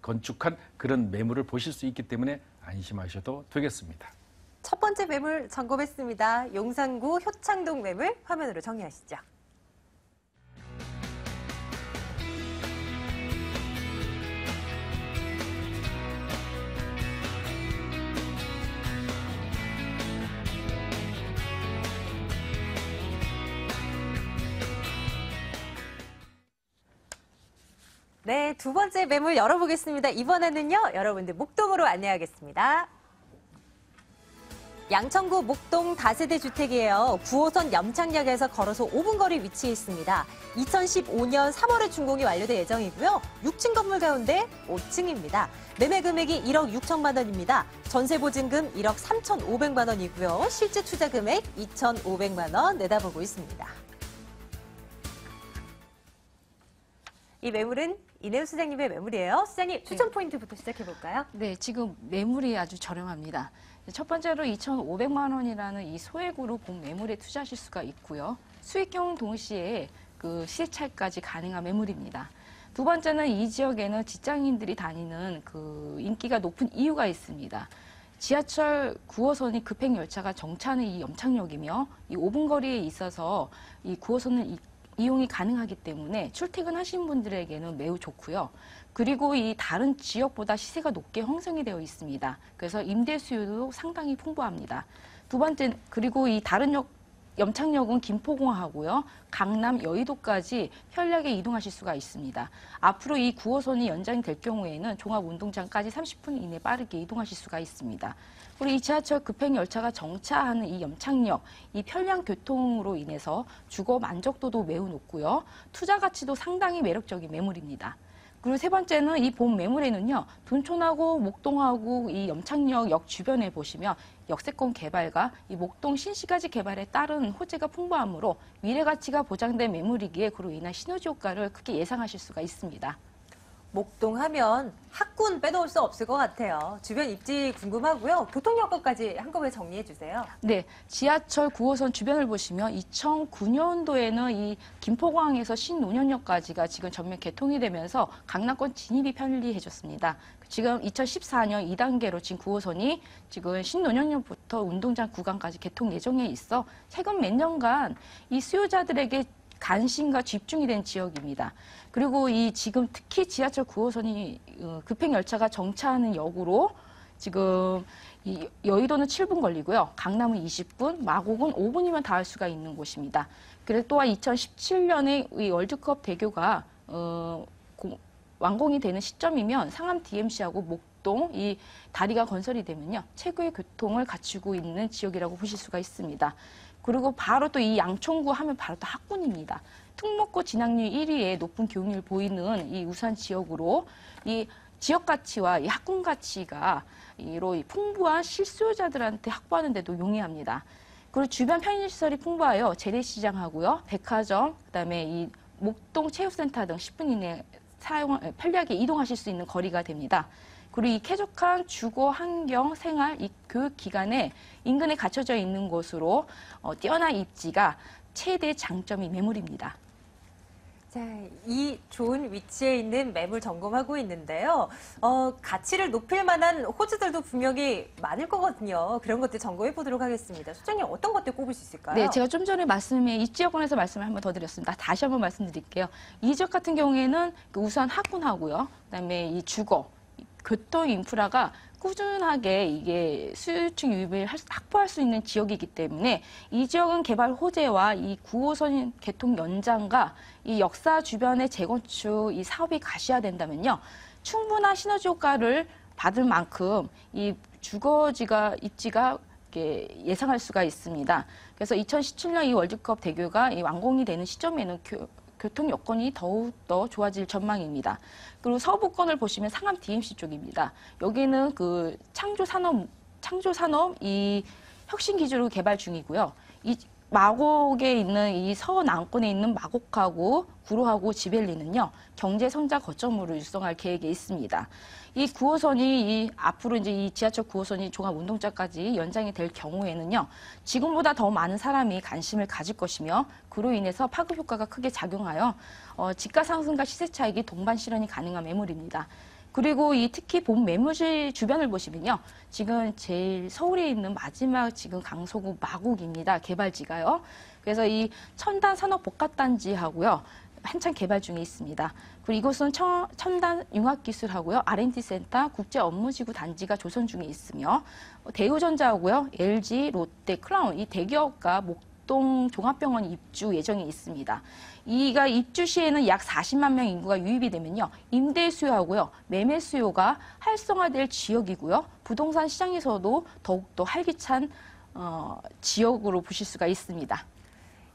건축한 그런 매물을 보실 수 있기 때문에 안심하셔도 되겠습니다. 첫 번째 매물 점검했습니다. 용산구 효창동 매물 화면으로 정리하시죠. 네, 두 번째 매물 열어보겠습니다. 이번에는요, 여러분들 목동으로 안내하겠습니다. 양천구 목동 다세대 주택이에요. 9호선 염창역에서 걸어서 5분 거리 위치해 있습니다. 2015년 3월에 준공이 완료될 예정이고요. 6층 건물 가운데 5층입니다. 매매 금액이 1억 6천만 원입니다. 전세 보증금 1억 3,500만 원이고요. 실제 투자 금액 2,500만 원 내다보고 있습니다. 이 매물은 이내우 수장님의 매물이에요. 수장님, 추천 포인트부터 시작해볼까요? 네, 지금 매물이 아주 저렴합니다. 첫 번째로 2,500만 원이라는 이 소액으로 본 매물에 투자하실 수가 있고요. 수익형 동시에 그 시세차익까지 가능한 매물입니다. 두 번째는 이 지역에는 직장인들이 다니는 그 인기가 높은 이유가 있습니다. 지하철 9호선이 급행 열차가 정차하는 이 염창역이며 이 5분 거리에 있어서 이 9호선은 이용이 가능하기 때문에 출퇴근하신 분들에게는 매우 좋고요. 그리고 이 다른 지역보다 시세가 높게 형성이 되어 있습니다. 그래서 임대 수요도 상당히 풍부합니다. 두 번째, 그리고 이 다른 염창역은 김포공항하고요. 강남 여의도까지 편리하게 이동하실 수가 있습니다. 앞으로 이 9호선이 연장이 될 경우에는 종합운동장까지 30분 이내 빠르게 이동하실 수가 있습니다. 그리고 이 지하철 급행 열차가 정차하는 이 염창역, 이 편리한 교통으로 인해서 주거 만족도도 매우 높고요. 투자 가치도 상당히 매력적인 매물입니다. 그리고 세 번째는 이 본 매물에는요, 둔촌하고 목동하고 이 염창역 역 주변에 보시면 역세권 개발과 이 목동 신시가지 개발에 따른 호재가 풍부하므로 미래 가치가 보장된 매물이기에 그로 인한 시너지 효과를 크게 예상하실 수가 있습니다. 목동하면 학군 빼놓을 수 없을 것 같아요. 주변 입지 궁금하고요. 교통여건까지 한꺼번에 정리해 주세요. 네, 지하철 9호선 주변을 보시면 2009년도에는 이 김포공항에서 신논현역까지가 지금 전면 개통이 되면서 강남권 진입이 편리해졌습니다. 지금 2014년 2단계로 지금 9호선이 지금 신논현역부터 운동장 구간까지 개통 예정에 있어 최근 몇 년간 이 수요자들에게 관심과 집중이 된 지역입니다. 그리고 이 지금 특히 지하철 9호선이 급행열차가 정차하는 역으로 지금 이 여의도는 7분 걸리고요. 강남은 20분, 마곡은 5분이면 닿을 수가 있는 곳입니다. 그리고 또한 2017년에 이 월드컵 대교가 완공이 되는 시점이면 상암 DMC하고 목동 이 다리가 건설이 되면요. 최고의 교통을 갖추고 있는 지역이라고 보실 수가 있습니다. 그리고 바로 또 이 양천구 하면 바로 또 학군입니다. 특목고 진학률 1위의 높은 교육률 보이는 이 우수한 지역으로 이 지역 가치와 이 학군 가치가 이로 풍부한 실수요자들한테 확보하는 데도 용이합니다. 그리고 주변 편의시설이 풍부하여 재래시장하고요, 백화점, 그다음에 이 목동 체육센터 등 10분 이내 편리하게 이동하실 수 있는 거리가 됩니다. 그리고 이 쾌적한 주거, 환경, 생활, 이 교육 기관에 인근에 갖춰져 있는 곳으로 뛰어난 입지가 최대 장점이 매물입니다. 자, 이 좋은 위치에 있는 매물 점검하고 있는데요. 가치를 높일 만한 호재들도 분명히 많을 거거든요. 그런 것들 점검해 보도록 하겠습니다. 소장님, 어떤 것들 꼽을 수 있을까요? 네, 제가 좀 전에 이 지역권에서 말씀을 한번 더 드렸습니다. 다시 한번 말씀드릴게요. 이 지역 같은 경우에는 그 우수한 학군하고요, 그다음에 이 주거, 교통 인프라가 꾸준하게 이게 수요층 유입을 확보할 수 있는 지역이기 때문에 이 지역은 개발 호재와 이 9호선 개통 연장과 이 역사 주변의 재건축 이 사업이 가시화된다면요, 충분한 시너지 효과를 받을 만큼 이 주거지가 입지가 예상할 수가 있습니다. 그래서 2017년 이 월드컵 대교가 완공이 되는 시점에는 교통 여건이 더욱더 좋아질 전망입니다. 그리고 서부권을 보시면 상암 DMC 쪽입니다. 여기는 그 창조산업 이 혁신 기지로 개발 중이고요. 이 마곡에 있는 이 서남권에 있는 마곡하고 구로하고 지벨리는요, 경제 성장 거점으로 육성할 계획에 있습니다. 이 9호선이 앞으로 이제 이 지하철 9호선이 종합 운동장까지 연장이 될 경우에는요, 지금보다 더 많은 사람이 관심을 가질 것이며 그로 인해서 파급 효과가 크게 작용하여 집가 상승과 시세 차익이 동반 실현이 가능한 매물입니다. 그리고 이 특히 본 매물지 주변을 보시면요, 지금 제일 서울에 있는 마지막 지금 강서구 마곡입니다. 개발지가요. 그래서 이 첨단 산업 복합단지하고요, 한창 개발 중에 있습니다. 그리고 이곳은 첨단 융합기술하고요, R&D 센터, 국제업무지구 단지가 조성 중에 있으며 대우전자하고요, LG, 롯데, 크라운 이 대기업과 목동 종합병원 입주 예정이 있습니다. 이가 입주 시에는 약 40만 명 인구가 유입이 되면요, 임대 수요하고요, 매매 수요가 활성화될 지역이고요, 부동산 시장에서도 더욱더 활기찬 지역으로 보실 수가 있습니다.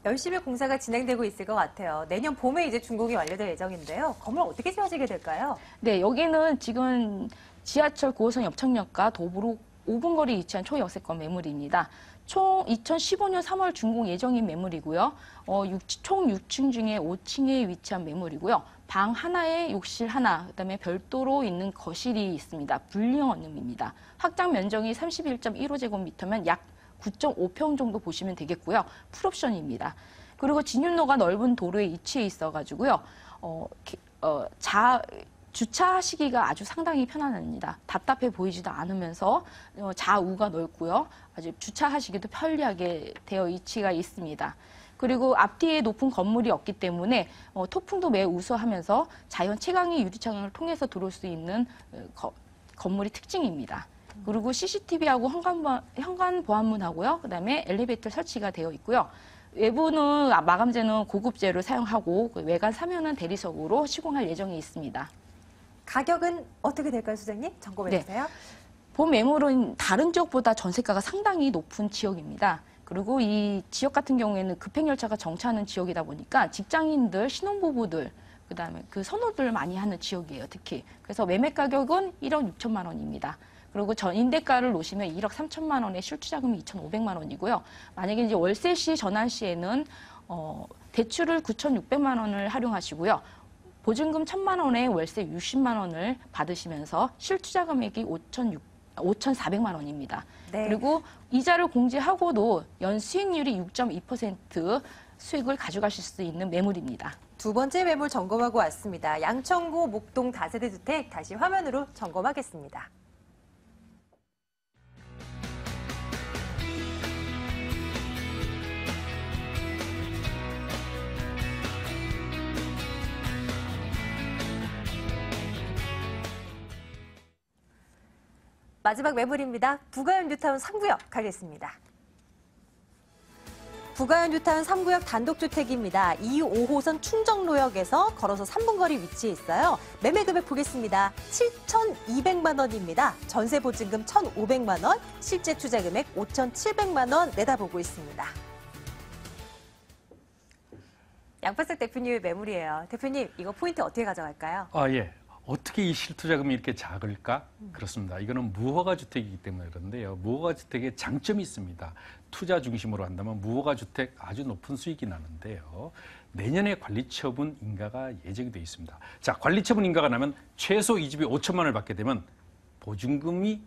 열심히 공사가 진행되고 있을 것 같아요. 내년 봄에 이제 준공이 완료될 예정인데요. 건물 어떻게 지어지게 될까요? 네, 여기는 지금 지하철 9호선 옆창역과 도보로 5분 거리에 위치한 초역세권 매물입니다. 총 2015년 3월 준공 예정인 매물이고요. 총 6층 중에 5층에 위치한 매물이고요. 방 하나에 욕실 하나, 그다음에 별도로 있는 거실이 있습니다. 분리형 원룸입니다. 확장 면적이 31.15제곱미터면 약 9.5평 정도 보시면 되겠고요. 풀옵션입니다. 그리고 진입로가 넓은 도로에 위치해 있어가지고요. 주차하시기가 아주 상당히 편안합니다. 답답해 보이지도 않으면서 좌우가 넓고요. 아주 주차하시기도 편리하게 되어 위치가 있습니다. 그리고 앞뒤에 높은 건물이 없기 때문에 토풍도 매우 우수하면서 자연 채광이 유리창을 통해서 들어올 수 있는 건물이 특징입니다. 그리고 CCTV하고 현관 보안문하고요, 그다음에 엘리베이터 설치가 되어 있고요. 외부는 마감재는 고급재로 사용하고 외관 사면은 대리석으로 시공할 예정이 있습니다. 가격은 어떻게 될까요, 소장님? 점검해 주세요. 네. 본 매물은 다른 지역보다 전세가가 상당히 높은 지역입니다. 그리고 이 지역 같은 경우에는 급행열차가 정차하는 지역이다 보니까 직장인들, 신혼부부들, 그다음에 그 선호들 많이 하는 지역이에요, 특히. 그래서 매매 가격은 1억 6천만 원입니다. 그리고 임대가를 놓으시면 1억 3천만 원에 실투자금이 2,500만 원이고요. 만약에 이제 월세 시 전환 시에는 대출을 9,600만 원을 활용하시고요. 보증금 1,000만 원에 월세 60만 원을 받으시면서 실투자 금액이 5,400만 원입니다. 네. 그리고 이자를 공제하고도 연 수익률이 6.2% 수익을 가져가실 수 있는 매물입니다. 두 번째 매물 점검하고 왔습니다. 양천구 목동 다세대 주택 다시 화면으로 점검하겠습니다. 마지막 매물입니다. 부가현 뉴타운 3구역 가겠습니다. 부가현 뉴타운 3구역 단독주택입니다. 2, 5호선 충정로역에서 걸어서 3분 거리 위치해 있어요. 매매 금액 보겠습니다. 7,200만 원입니다. 전세 보증금 1,500만 원, 실제 투자 금액 5,700만 원 내다보고 있습니다. 양파석 대표님의 매물이에요. 대표님, 이거 포인트 어떻게 가져갈까요? 예. 어떻게 이 실투자금이 이렇게 작을까? 그렇습니다. 이거는 무허가 주택이기 때문에 그런데요. 무허가 주택의 장점이 있습니다. 투자 중심으로 한다면 무허가 주택 아주 높은 수익이 나는데요. 내년에 관리처분 인가가 예정이 되어 있습니다. 자, 관리처분 인가가 나면 최소 이 집이 5천만 원을 받게 되면 보증금이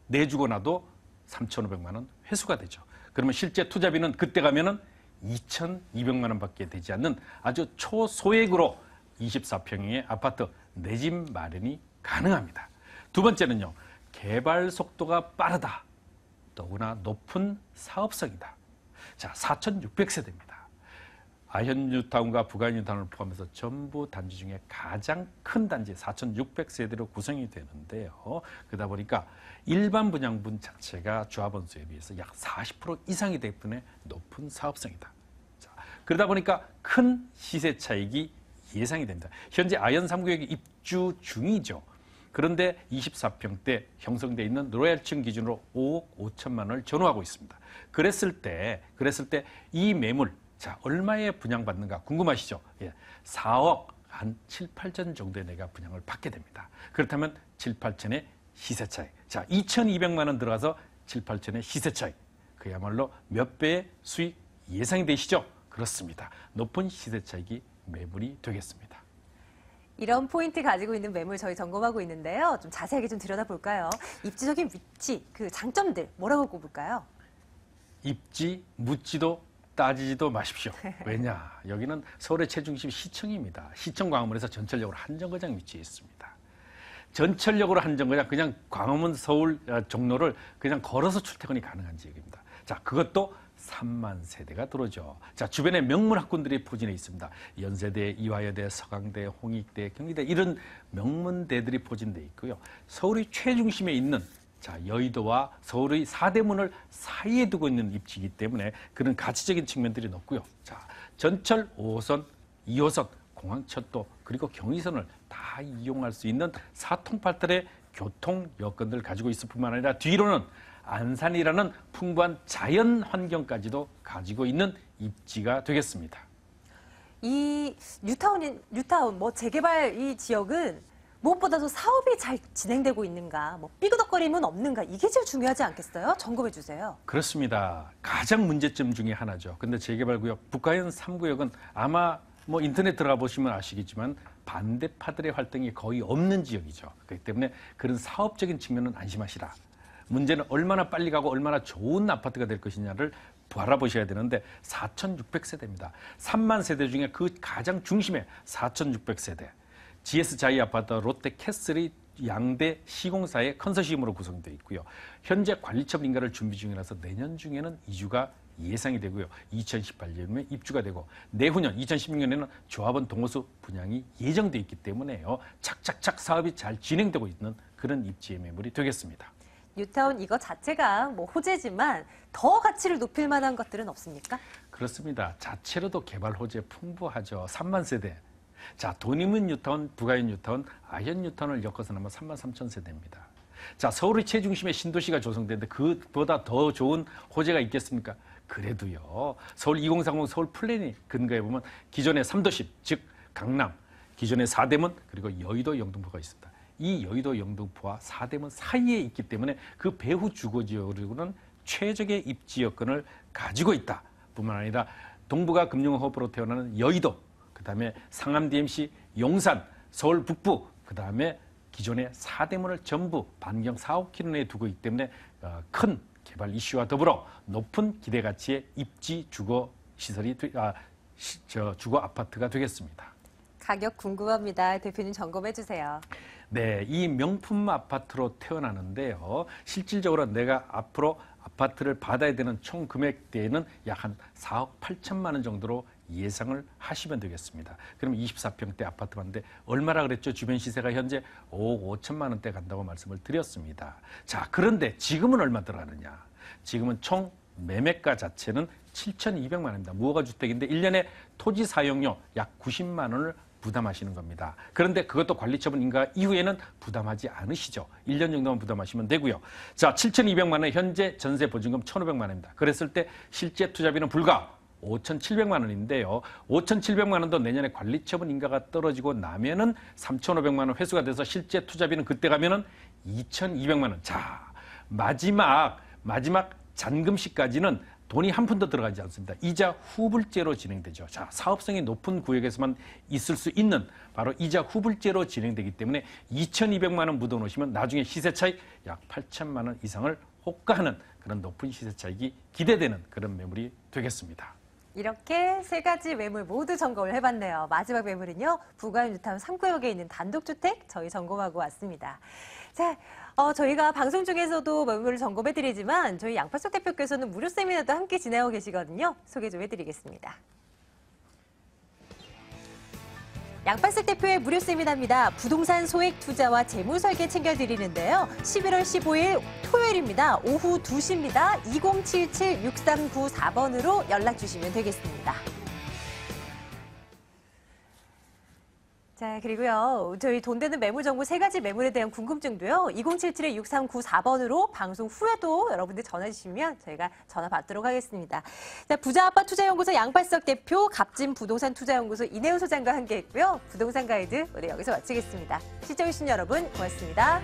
내주고 나도 3,500만 원 회수가 되죠. 그러면 실제 투자비는 그때 가면은 2,200만 원밖에 되지 않는 아주 초소액으로 24평의 아파트 내 집 마련이 가능합니다. 두 번째는요, 개발 속도가 빠르다. 더구나 높은 사업성이다. 자, 4,600세대입니다. 아현뉴타운과 부가현뉴타운을 포함해서 전부 단지 중에 가장 큰 단지 4,600세대로 구성이 되는데요. 그러다 보니까 일반 분양분 자체가 조합원수에 비해서 약 40% 이상이 되기 때문에 높은 사업성이다. 자, 그러다 보니까 큰 시세 차익이 예상이 됩니다. 현재 아현 3구역이 입주 중이죠. 그런데 24평대 형성되어 있는 로얄층 기준으로 5억 5천만 원을 전후하고 있습니다. 그랬을 때 이 매물, 자, 얼마에 분양받는가 궁금하시죠? 예, 4억 한 7, 8천 정도에 내가 분양을 받게 됩니다. 그렇다면 7, 8천의 시세 차익. 자, 2,200만 원 들어가서 7, 8천의 시세 차익. 그야말로 몇 배의 수익 예상이 되시죠? 그렇습니다. 높은 시세 차익이 매물이 되겠습니다. 이런 포인트 가지고 있는 매물 저희 점검하고 있는데요. 좀 자세하게 좀 들여다볼까요? 입지적인 위치, 그 장점들 뭐라고 꼽을까요? 입지, 묻지도 따지지도 마십시오. 왜냐? 여기는 서울의 최중심 시청입니다. 시청 광화문에서 전철역으로 한정거장 위치해 있습니다. 전철역으로 한정거장, 그냥 광화문 서울 종로를 그냥 걸어서 출퇴근이 가능한 지역입니다. 자, 그것도 3만 세대가 들어오죠. 자, 주변에 명문 학군들이 포진해 있습니다. 연세대, 이화여대, 서강대, 홍익대, 경희대 이런 명문대들이 포진돼 있고요. 서울의 최중심에 있는 자, 여의도와 서울의 사대문을 사이에 두고 있는 입지이기 때문에 그런 가치적인 측면들이 높고요. 자, 전철 5호선, 2호선, 공항철도 그리고 경의선을 다 이용할 수 있는 사통팔달의 교통 여건들을 가지고 있을 뿐만 아니라 뒤로는 안산이라는 풍부한 자연 환경까지도 가지고 있는 입지가 되겠습니다. 이 뉴타운 뭐 재개발 이 지역은 무엇보다도 사업이 잘 진행되고 있는가, 뭐 삐그덕거림은 없는가, 이게 제일 중요하지 않겠어요? 점검해 주세요. 그렇습니다. 가장 문제점 중에 하나죠. 근데 재개발구역, 북가현 3구역은 아마 뭐 인터넷 들어가 보시면 아시겠지만 반대파들의 활동이 거의 없는 지역이죠. 그렇기 때문에 그런 사업적인 측면은 안심하시라. 문제는 얼마나 빨리 가고 얼마나 좋은 아파트가 될 것이냐를 바라보셔야 되는데 4,600세대입니다. 3만 세대 중에 그 가장 중심에 4,600세대. GS 자이 아파트 롯데 캐슬이 양대 시공사의 컨소시엄으로 구성되어 있고요. 현재 관리처분 인가를 준비 중이라서 내년 중에는 이주가 예상이 되고요. 2018년에 입주가 되고 내후년 2016년에는 조합원 동호수 분양이 예정되어 있기 때문에요. 착착착 사업이 잘 진행되고 있는 그런 입지의 매물이 되겠습니다. 뉴타운 이거 자체가 뭐 호재지만 더 가치를 높일 만한 것들은 없습니까? 그렇습니다. 자체로도 개발 호재 풍부하죠. 3만 세대. 자, 도림은 뉴타운, 부가현 뉴타운, 아현 뉴타운을 엮어서 나면 3만 3천 세대입니다. 자, 서울의 최중심의 신도시가 조성되는데 그보다 더 좋은 호재가 있겠습니까? 그래도요. 서울 2030 서울 플랜이 근거해 보면 기존의 3도심, 즉 강남, 기존의 사대문 그리고 여의도 영등포가 있습니다. 이 여의도 영등포와 사대문 사이에 있기 때문에 그 배후 주거지역으로는 최적의 입지 여건을 가지고 있다. 뿐만 아니라 동북아 금융허브로 태어나는 여의도, 그다음에 상암 DMC, 용산, 서울 북부, 그다음에 기존의 사대문을 전부 반경 4, 5km 내에 두고 있기 때문에 큰 개발 이슈와 더불어 높은 기대 가치의 입지 주거 시설이 주거 아파트가 되겠습니다. 가격 궁금합니다. 대표님 점검해 주세요. 네, 이 명품 아파트로 태어나는데요. 실질적으로 내가 앞으로 아파트를 받아야 되는 총 금액대는 약 한 4억 8천만 원 정도로 예상을 하시면 되겠습니다. 그럼 24평대 아파트 봤는데 얼마나 그랬죠? 주변 시세가 현재 5억 5천만 원대 간다고 말씀을 드렸습니다. 자, 그런데 지금은 얼마 들어가느냐? 지금은 총 매매가 자체는 7,200만 원입니다. 무허가 주택인데 1년에 토지 사용료 약 90만 원을 부담하시는 겁니다. 그런데 그것도 관리처분 인가 이후에는 부담하지 않으시죠. 1년 정도만 부담하시면 되고요. 자, 7,200만 원 현재 전세 보증금 1,500만 원입니다. 그랬을 때 실제 투자비는 불과 5,700만 원인데요. 5,700만 원도 내년에 관리처분 인가가 떨어지고 나면은 3,500만 원 회수가 돼서 실제 투자비는 그때 가면은 2,200만 원. 자, 마지막 잔금 시까지는 돈이 한 푼도 들어가지 않습니다. 이자 후불제로 진행되죠. 자, 사업성이 높은 구역에서만 있을 수 있는 바로 이자 후불제로 진행되기 때문에 2,200만 원 묻어놓으시면 나중에 시세 차익 약 8천만 원 이상을 호가하는 그런 높은 시세 차익이 기대되는 그런 매물이 되겠습니다. 이렇게 세 가지 매물 모두 점검을 해봤네요. 마지막 매물은요, 부가인 뉴타운 3구역에 있는 단독주택 저희 점검하고 왔습니다. 자, 저희가 방송 중에서도 매물을 점검해드리지만 저희 양팔석 대표께서는 무료 세미나도 함께 진행하고 계시거든요. 소개 좀 해드리겠습니다. 양팔석 대표의 무료 세미나입니다. 부동산 소액 투자와 재무 설계 챙겨드리는데요. 11월 15일 토요일입니다. 오후 2시입니다. 2077-6394번으로 연락 주시면 되겠습니다. 자, 그리고요, 저희 돈 되는 매물 정보 세 가지 매물에 대한 궁금증도요, 2077-6394번으로 방송 후에도 여러분들 전화 주시면 저희가 전화 받도록 하겠습니다. 자, 부자아빠 투자연구소 양팔석 대표, 갑진 부동산 투자연구소 이내훈 소장과 함께 했고요. 부동산 가이드 오늘 여기서 마치겠습니다. 시청해주신 여러분 고맙습니다.